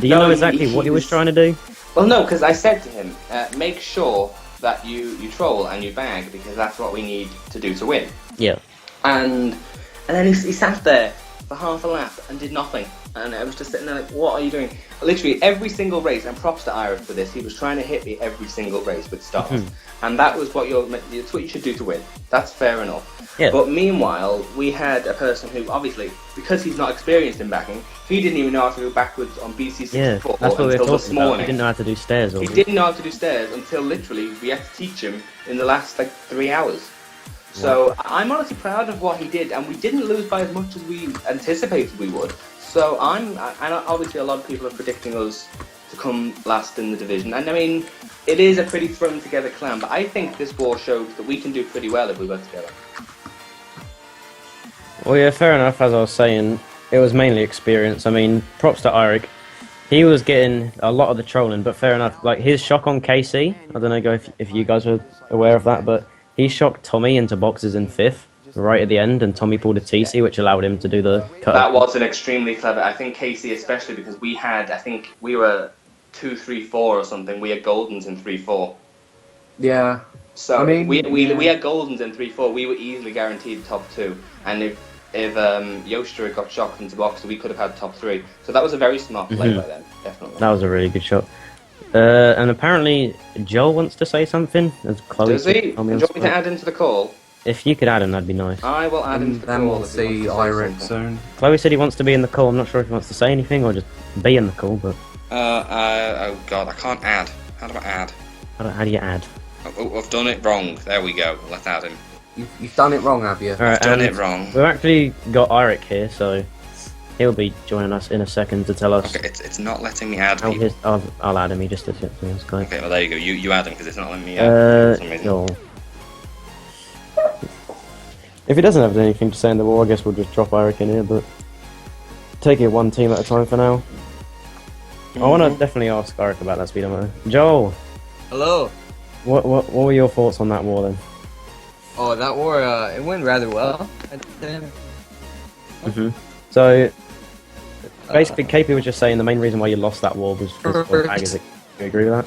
do you know exactly what he was trying to do? Well, no, because I said to him, make sure that you troll and you bag because that's what we need to do to win. Yeah. And then he sat there for half a lap and did nothing. And I was just sitting there like, what are you doing? Literally every single race, and props to Eirik for this, he was trying to hit me every single race with stars. And that was it's what you should do to win. That's fair enough. Yeah. But meanwhile, we had a person who, obviously, because he's not experienced in backing, he didn't even know how to go backwards on BC64 that's what until this morning. He didn't know how to do stairs. He didn't know how to do stairs until literally we had to teach him in the last 3 hours. So I'm honestly proud of what he did, and we didn't lose by as much as we anticipated we would. So and obviously a lot of people are predicting us to come last in the division, and I mean it is a pretty thrown together clan, but I think this war showed that we can do pretty well if we work together. Well, yeah, fair enough. As I was saying, it was mainly experience. I mean, props to Eirik. He was getting a lot of the trolling, but fair enough. Like his shock on KC, I don't know if you guys were aware of that, but he shocked Tommy into boxes in 5th. right at the end, and Tommy pulled a TC, which allowed him to do the cut. That was an extremely clever. I think Casey, especially because we had, I think we were 2-3-4 or something. We had Goldens in 3-4. Yeah. So I mean, we yeah. had Goldens in 3-4. We were easily guaranteed top 2. And if Yoster had got shocked into box, we could have had top 3. So that was a very smart play by them, definitely. That was a really good shot. And apparently Joel wants to say something. As Chloe Does he? Do you on want me to add into the call? If you could add him, that'd be nice. I will add into the Then call. we'll if he see wants to say Irek something. soon. Chloe said he wants to be in the call. I'm not sure if he wants to say anything or just be in the call, but Oh god, I can't add. How do I add? how do you add? Oh, I've done it wrong. There we go. Let's add him. You've done it wrong, have you? Alright, Done it wrong. We've actually got Irek here, so he'll be joining us in a second to tell us. Okay, it's not letting me add how people. I'll add him. He just accepts me as Skype. Okay, well there you go. You add him because it's not letting me add. For some reason. No. If he doesn't have anything to say in the war, I guess we'll just drop Irek in here, but take it one team at a time for now. I want to definitely ask Irek about that speedometer. Joel, Hello. what were your thoughts on that war then? Oh, that war, it went rather well. So basically, KP was just saying the main reason why you lost that war was because of bag. Is it? Do you agree with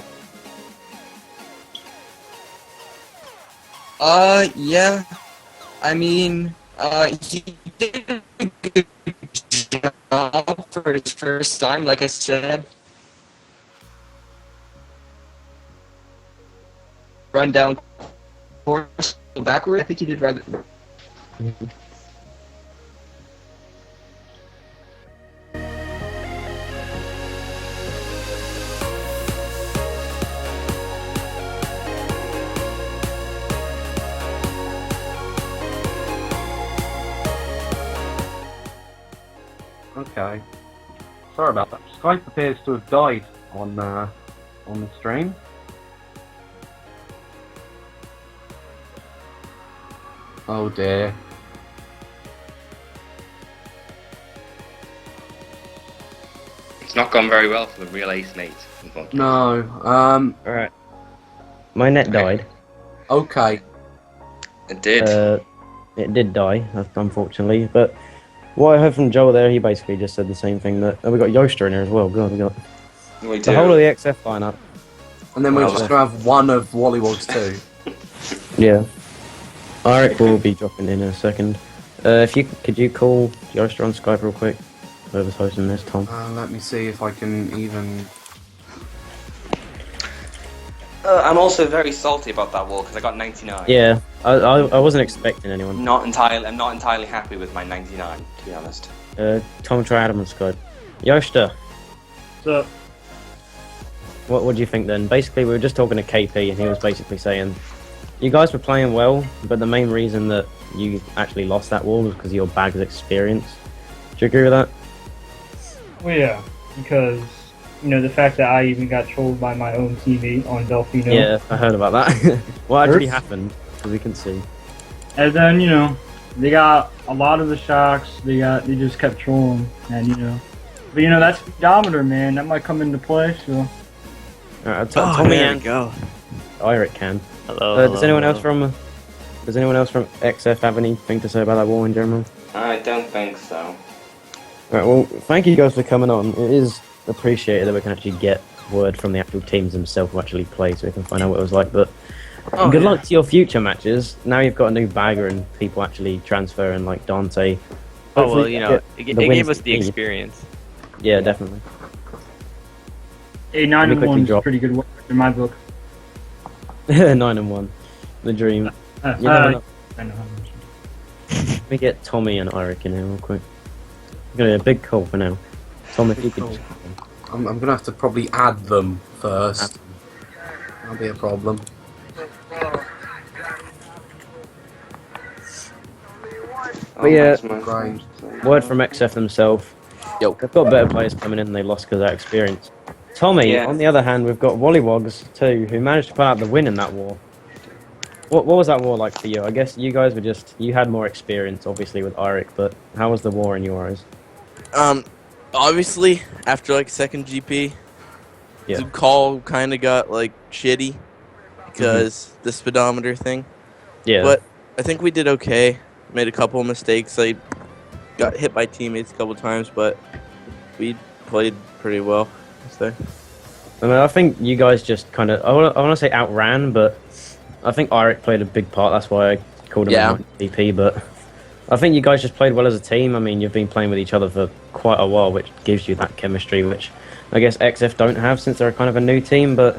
that? Yeah. I mean, he did a good job for his first time, like I said. Run down course backward. I think he did rather. Okay. Sorry about that. Skype appears to have died on the stream. Oh dear. It's not gone very well for the real Ace Nate, unfortunately. No. Alright. My net died. Okay. It did. It did die, unfortunately. But what I heard from Joel there, he basically just said the same thing. That we got Yoster in here as well. God, we got We the do. whole of the XF lineup. And then we're just gonna have one of WollywogZ too. Yeah. Irek will be dropping in a second. If you could you call Yoster on Skype real quick? Whoever's hosting this, Tom. Let me see if I can even. I'm also very salty about that wall because I got 99. Yeah, I wasn't expecting anyone. I'm not entirely happy with my 99, to be honest. Tom, try Adam on Skype. Yoster, So, what do you think then? Basically, we were just talking to KP, and he was basically saying, you guys were playing well, but the main reason that you actually lost that wall was because of your bag's experience. Do you agree with that? well, yeah, because, you know, the fact that I even got trolled by my own teammate on Delfino. Yeah, I heard about that. What actually happened? Because we can see. And then, you know, they got a lot of the shocks, they just kept trolling, and, you know. But, you know, that's speedometer, man, that might come into play, so. Alright, Tommy there and we go. Irek can. Hello. Does anyone else from XF have anything to say about that war in general? I don't think so. Right, well, thank you guys for coming on. It is appreciated that we can actually get word from the actual teams themselves who actually play, so we can find out what it was like. But good luck to your future matches. Now you've got a new bagger and people actually transferring, like Dante. Oh well, Hopefully you you know, get it the gave wins us the you need. experience. Yeah, definitely. A 9 and quickly 1 is drop. pretty good work in my book. 9-1, the dream. You never know. I know how much. Let me get Tommy and Irek in here real quick. Gonna be a big call for now. Tom, if you could. Just... I'm gonna have to probably add them first. That'll be a problem. But yeah, Right. word from XF themselves. Yo. They've got better players coming in than they lost because of that experience. Tommy, Yeah. on the other hand, we've got WollywogZ too, who managed to pull out the win in that war. What was that war like for you? I guess you guys were you had more experience, obviously, with Irek, but how was the war in your eyes? Obviously, after like second GP, Yeah. the call kind of got like shitty because the speedometer thing. Yeah. But I think we did okay. made a couple of mistakes. I got hit by teammates a couple times, but we played pretty well. So. I mean, I think you guys just kind of, I want to say outran, but I think Eric played a big part. That's why I called him Yeah. MVP, but I think you guys just played well as a team. I mean, you've been playing with each other for quite a while, which gives you that chemistry, which I guess XF don't have since they're kind of a new team, but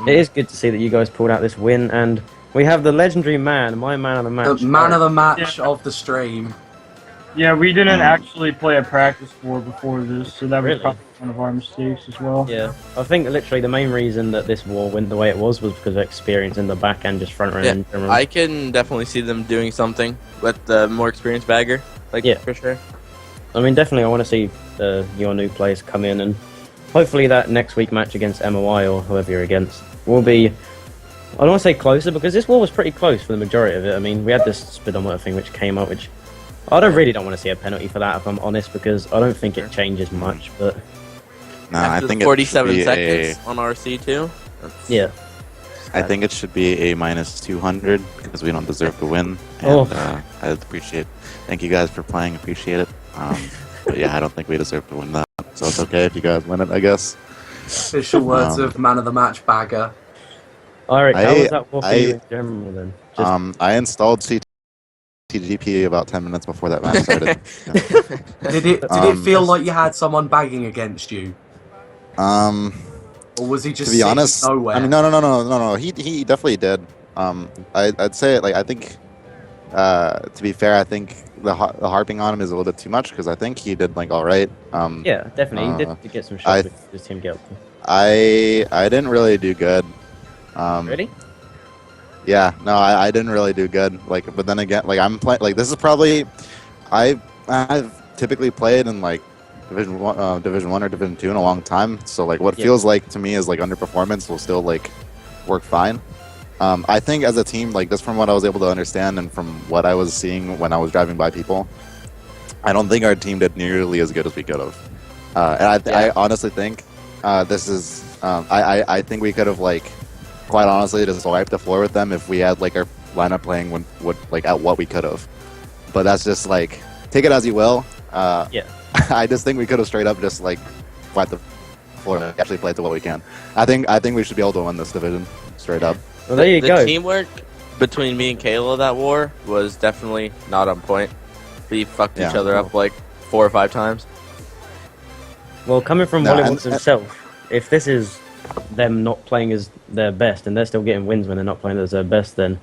it is good to see that you guys pulled out this win, and we have the legendary man, my man of the match. The man of the match of the stream. Yeah, we didn't actually play a practice war before this, so that was Really? probably one of our mistakes as well. Yeah, I think literally the main reason that this war went the way it was because of experience in the back and just front row Yeah, in general. I can definitely see them doing something with the more experienced bagger. Like, Yeah. for sure. I mean, definitely I want to see your new players come in, and hopefully that next week match against MOI or whoever you're against will be, I don't want to say closer, because this war was pretty close for the majority of it. I mean, we had this speedometer thing which came up, which I really don't want to see a penalty for that, if I'm honest, because I don't think it changes much, but No, I After think 47 it should be seconds on RC too. That's- yeah. I think it should be a -200 because we don't deserve to win. And Oh. I appreciate. Thank you guys for playing. Appreciate it. But yeah, I don't think we deserve to win that. So it's okay if you guys win it, I guess. Official words of man of the match bagger. Alright, how I- was that war for you in general then? Just, I installed CTGP about 10 minutes before that match started. Did it feel like you had someone bagging against you, Um, or was he just to be sitting honest, nowhere? I mean, no. He definitely did. I'd say like I think. To be fair, I think the harping on him is a little bit too much because I think he did like all right. yeah, definitely. He did get some shots, which just him get up. I didn't really do good. Really? Yeah, no, I didn't really do good. Like, but then again, like I'm playing. Like this is probably, I've typically played in like Division 1 or Division 2 in a long time. So like, what feels like to me is like underperformance will still like work fine. I think as a team, like just from what I was able to understand and from what I was seeing when I was driving by people, I don't think our team did nearly as good as we could have. And I honestly think this is. I think we could have like. Quite honestly, just wiped the floor with them if we had like our lineup playing at what we could have. But that's just like take it as you will. Yeah. I just think we could have straight up just like wiped the floor and actually played to what we can. I think we should be able to win this division straight up. Well, there you the go. teamwork between me and Kayla that war was definitely not on point. We fucked each other up like 4 or 5 times. Well, coming from No, WollywogZ and- himself, if this is them not playing as their best and they're still getting wins when they're not playing as their best, then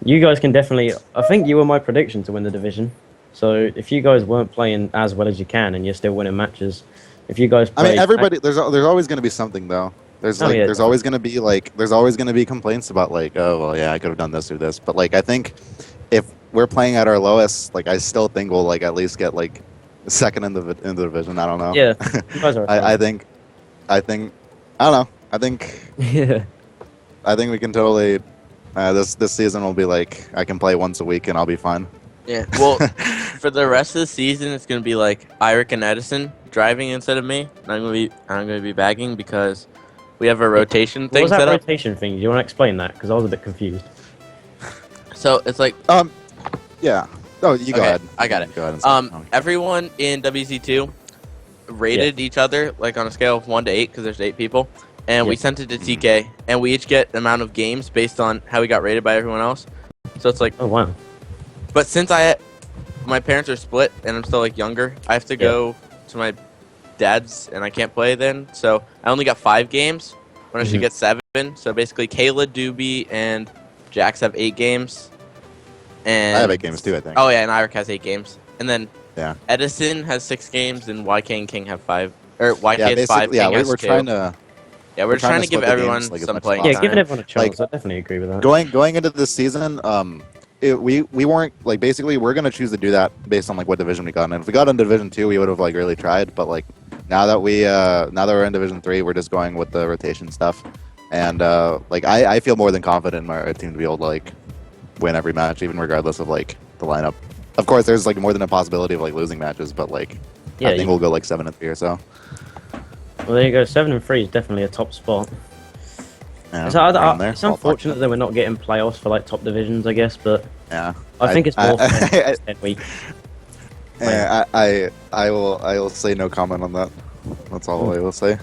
you guys can definitely. I think you were my prediction to win the division. So if you guys weren't playing as well as you can and you're still winning matches, if you guys I mean, played- everybody. There's always going to be something though. There's Oh, yeah, there's always going to be complaints about like, oh well, yeah, I could have done this or this. But like, I think if we're playing at our lowest, like I still think we'll like at least get like second in the division. I don't know. Yeah, you guys are. I think I don't know. yeah. I think we can totally. This season will be like I can play once a week and I'll be fine. Yeah. Well, for the rest of the season, it's gonna be like Eric and Edison driving instead of me. I'm gonna be bagging because we have a rotation What thing was that set up. rotation thing? Do you want to explain that? Because I was a bit confused. So it's like Yeah. Oh, you go Okay, ahead. I got it. Go ahead. And everyone in WZ2 rated each other like on a scale of 1 to 8 because there's 8 people, and we Yeah. sent it to TK, and we each get an amount of games based on how we got rated by everyone else. So it's like, Oh wow. but since my parents are split and I'm still like younger, I have to go to my dad's and I can't play then. So I only got 5 games when I should get 7. So basically, Kayla, Doobie, and Jax have 8 games. And I have 8 games too, I think. Oh yeah, and Eric has 8 games, and then Yeah. Edison has 6 games, and YK and King have 5. Or YK Yeah, has 5. basically, yeah. King has We're 2. trying to. Yeah, we're trying to give split the everyone games, like, as some much as playing Yeah, time. giving everyone a chance. Like- I definitely agree with that. Going into this season, we weren't like basically we're gonna choose to do that based on like what division we got in. And if we got into Division 2, we would have like really tried. But like now that we're in Division 3, we're just going with the rotation stuff. And like I feel more than confident in our team to be able to like win every match, even regardless of like the lineup. Of course, there's like more than a possibility of like losing matches, but like Yeah, I think we'll go like 7-3 or so. Well, there you go. 7-3 is definitely a top spot. Yeah, It's, around there. it's unfortunate that we're not getting playoffs for like top divisions, I guess, but Yeah. I think it's more I, 10 weeks. yeah, I will say no comment on that. That's all I will say.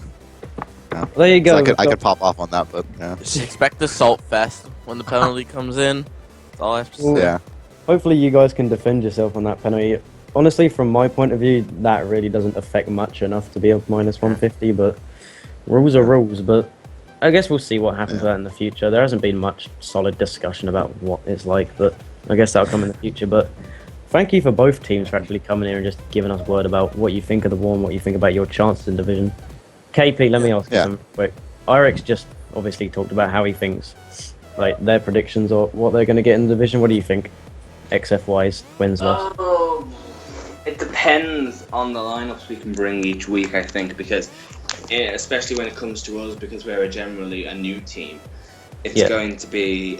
Yeah. There you go. So I could pop off on that, but yeah. Just expect the salt fest when the penalty comes in. That's all I have to say. Yeah. Hopefully you guys can defend yourself on that penalty. Honestly, from my point of view, that really doesn't affect much enough to be of minus 150, but rules are rules. But I guess we'll see what happens with that in the future. There hasn't been much solid discussion about what it's like, but I guess that'll come in the future. But thank you for both teams for actually coming here and just giving us word about what you think of the war and what you think about your chances in Division. KP, let me ask you something quick. Irix just obviously talked about how he thinks, like their predictions or what they're going to get in the Division. What do you think, XF-wise, wins, loss? It depends on the lineups we can bring each week, I think, because especially when it comes to us, because we're generally a new team, it's going to be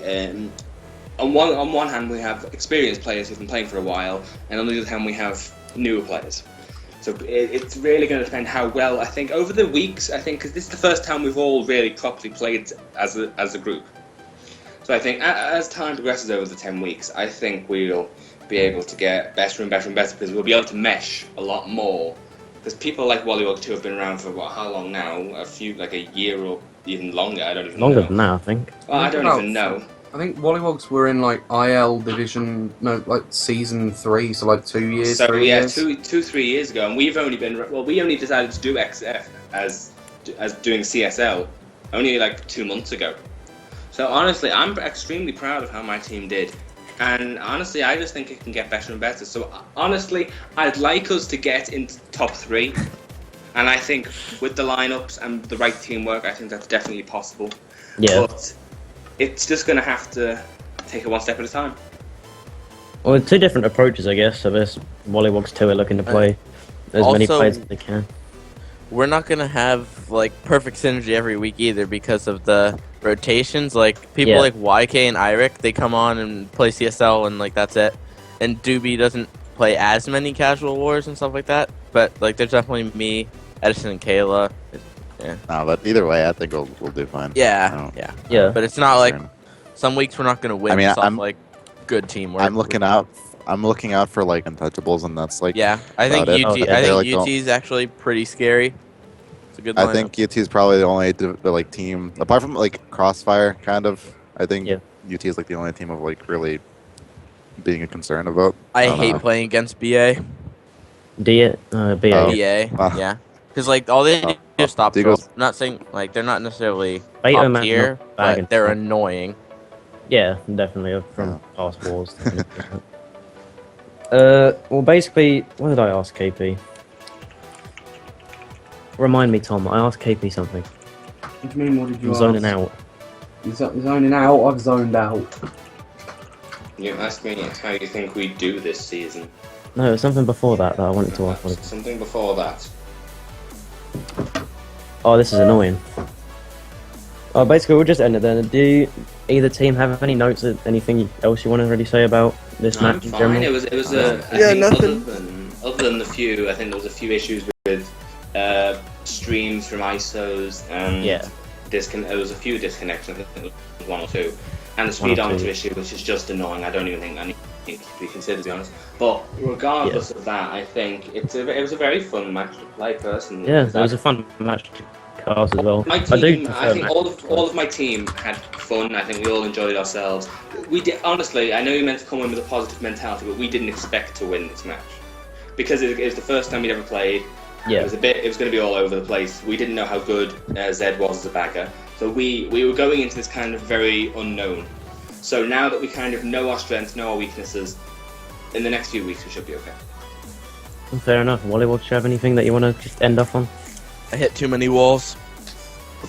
on one hand we have experienced players who've been playing for a while, and on the other hand we have newer players. So it's really going to depend how well, I think, over the weeks, I think, because this is the first time we've all really properly played as a group. So I think as time progresses over the 10 weeks, I think we'll be able to get better and better and better, because we'll be able to mesh a lot more. Because people like WollywogZ have been around for how long now? Like a year or even longer. I don't even know. Longer than that, I think. Well, I don't even know. I think WollywogZ were in like IL division, season 3, so like 2 years. So 3 years. 3 years ago, and we've only been we only decided to do XF as doing CSL only like 2 months ago. So honestly, I'm extremely proud of how my team did. And honestly, I just think it can get better and better. So honestly, I'd like us to get into top 3. And I think with the lineups and the right teamwork, I think that's definitely possible. Yeah. But it's just going to have to take it one step at a time. Well, 2 different approaches, I guess. I guess WollywogZ 2 are looking to play as many Also, players as they can. We're not gonna have like perfect synergy every week either because of the rotations. Like people like YK and Iric, they come on and play CSL and like that's it. And Doobie doesn't play as many casual wars and stuff like that. But like there's definitely me, Edison, and Kayla. Yeah. No, but either way, I think we'll do fine. Yeah. But it's not like some weeks we're not gonna win. I mean, I'm like good teamwork. I'm looking out for like untouchables, and that's like. Yeah, I think UT. I think UT is actually pretty scary. It's a good lineup. I think UT is probably the only like team apart from like Crossfire, kind of. I think UT is like the only team of like really being a concern about. I hate playing against BA. BA. BA. Yeah, because like all they do is stop throw. I'm not saying like they're not necessarily top tier, but they're annoying. Yeah, definitely from past wars. Well, basically, what did I ask KP? Remind me, Tom. I asked KP something. What do you mean? What did you ask? Zoning out. Zoning out? I've zoned out. You asked me how you think we do this season. No, it was something before that I wanted to ask. Something before that. Oh, this is annoying. Basically, we'll just end it then. Do either team have any notes or anything else you want to really say about this match in general? It was nothing. Other than the few, I think there was a few issues with streams from ISOs and there was a few disconnections. I think it was 1 or 2, and the speedometer issue, which is just annoying. I don't even think I need to be considered, to be honest. But regardless of that, I think it was a very fun match to play personally. Yeah, it was a fun match to cast as well. My team, I think all of my team had fun. I think we all enjoyed ourselves. We did, honestly. I know you meant to come in with a positive mentality, but we didn't expect to win this match because it was the first time we'd ever played. Yeah. It was going to be all over the place. We didn't know how good Zed was as a bagger, so we were going into this kind of very unknown. So now that we kind of know our strengths, know our weaknesses, in the next few weeks we should be okay. Fair enough. WollywogZ, do you have anything that you want to just end off on? I hit too many walls.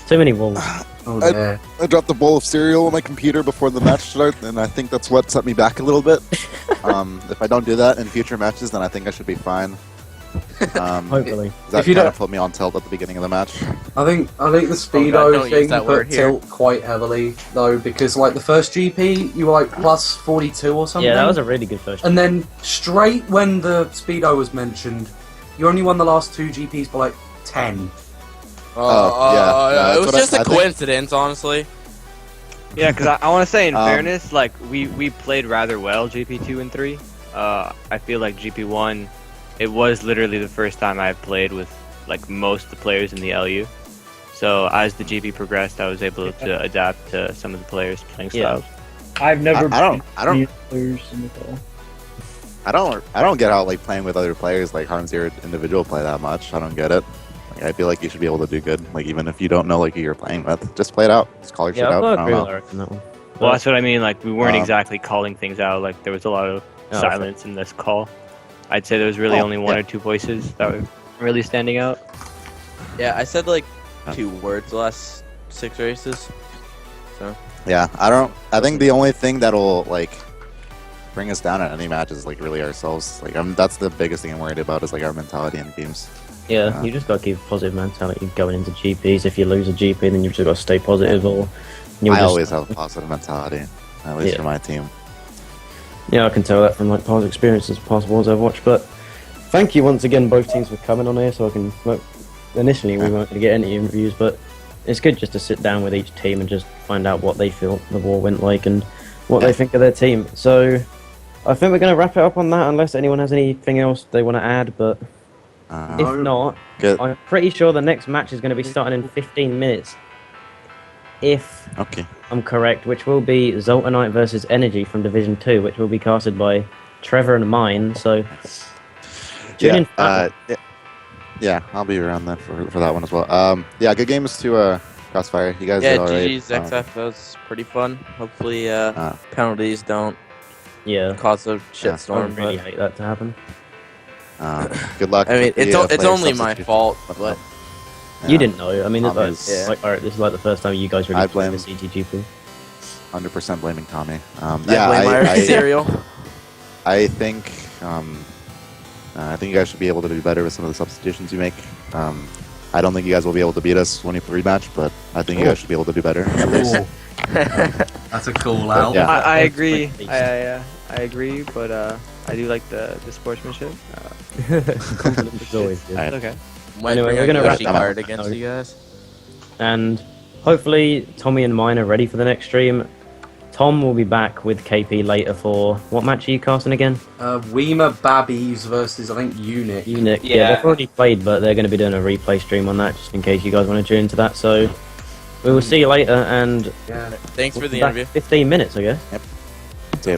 Too many walls. I dropped a bowl of cereal on my computer before the match started, and I think that's what set me back a little bit. If I don't do that in future matches, then I think I should be fine. Hopefully. That kind of put me on tilt at the beginning of the match. I think the speedo thing put tilt quite heavily though, because like the first GP you were like plus 42 or something. Yeah, that was a really good first. And then straight when the speedo was mentioned, you only won the last 2 GPs by like 10. It was just a coincidence, honestly. Yeah, because I want to say, in Um, fairness, like we played rather well GP2 and 3. I feel like GP1, it was literally the first time I played with like most of the players in the LU. So as the GP progressed, I was able to adapt to some of the players' playing Yeah. styles. I've never. I don't- been players in the call. I don't get how like playing with other players like harms your individual play that much. I don't get it. Like, I feel like you should be able to do good. Like even if you don't know like who you're playing with, just play it out. Just call your shit Yeah, out. I'll I don't agree with know. Eric on that one. Well, that's what I mean. Like we weren't Um, exactly calling things out. Like there was a lot of Oh, silence in this call. I'd say there was really Oh, only one yeah. or two voices that were really standing out. Yeah, I said like 2 words the last 6 races. Yeah, I think the only thing that'll like bring us down at any match is like really ourselves. Like that's the biggest thing I'm worried about is like our mentality in games. Yeah, you just got to keep a positive mentality going into GPs. If you lose a GP, then you've just got to stay positive, or you'll I just, always have a positive mentality, at least Yeah. for my team. Yeah, I can tell that from like past experiences, past wars I've watched. But thank you once again, both teams, for coming on here. So I can. Well, initially, we weren't going to get any interviews, but it's good just to sit down with each team and just find out what they feel the war went like and what they think of their team. So I think we're going to wrap it up on that, unless anyone has anything else they want to add. But if not, Good. I'm pretty sure the next match is going to be starting in 15 minutes. If Okay. I'm correct, which will be Zoltanite versus Energy from Division 2, which will be casted by Trevor and mine. So tune in for that one. Yeah, I'll be around then for that one as well. Yeah, good games to Crossfire. You guys Yeah, did all right. GG's XF, that was pretty fun. Hopefully penalties don't Yeah, cause a I shitstorm. would really But hate that to happen. Good luck. I mean, with the, it's player only my substitution. fault, but You didn't know. I mean, it's Tommy like, is- this is like the first time you guys really I played blame- the CTGP. 100% blaming Tommy. I blame my cereal. I think you guys should be able to do better with some of the substitutions you make. I don't think you guys will be able to beat us when you rematch, but I think you guys should be able to do better. At least. That's a call out. Yeah. I agree. Please. I agree, but I do like the sportsmanship. It's always good. Alright. Okay. Might Anyway, bring we're a gonna wrap Yoshi that card up. against you guys. And hopefully Tommy and mine are ready for the next stream. Tom will be back with KP later for what match are you casting again? Weema Babbies versus I think Unit. Unit. Yeah, Yeah. they've already played, but they're going to be doing a replay stream on that just in case you guys want to tune into that. So we will see you later, and Yeah. Thanks for we'll the be back interview. in 15 minutes, I guess. See ya.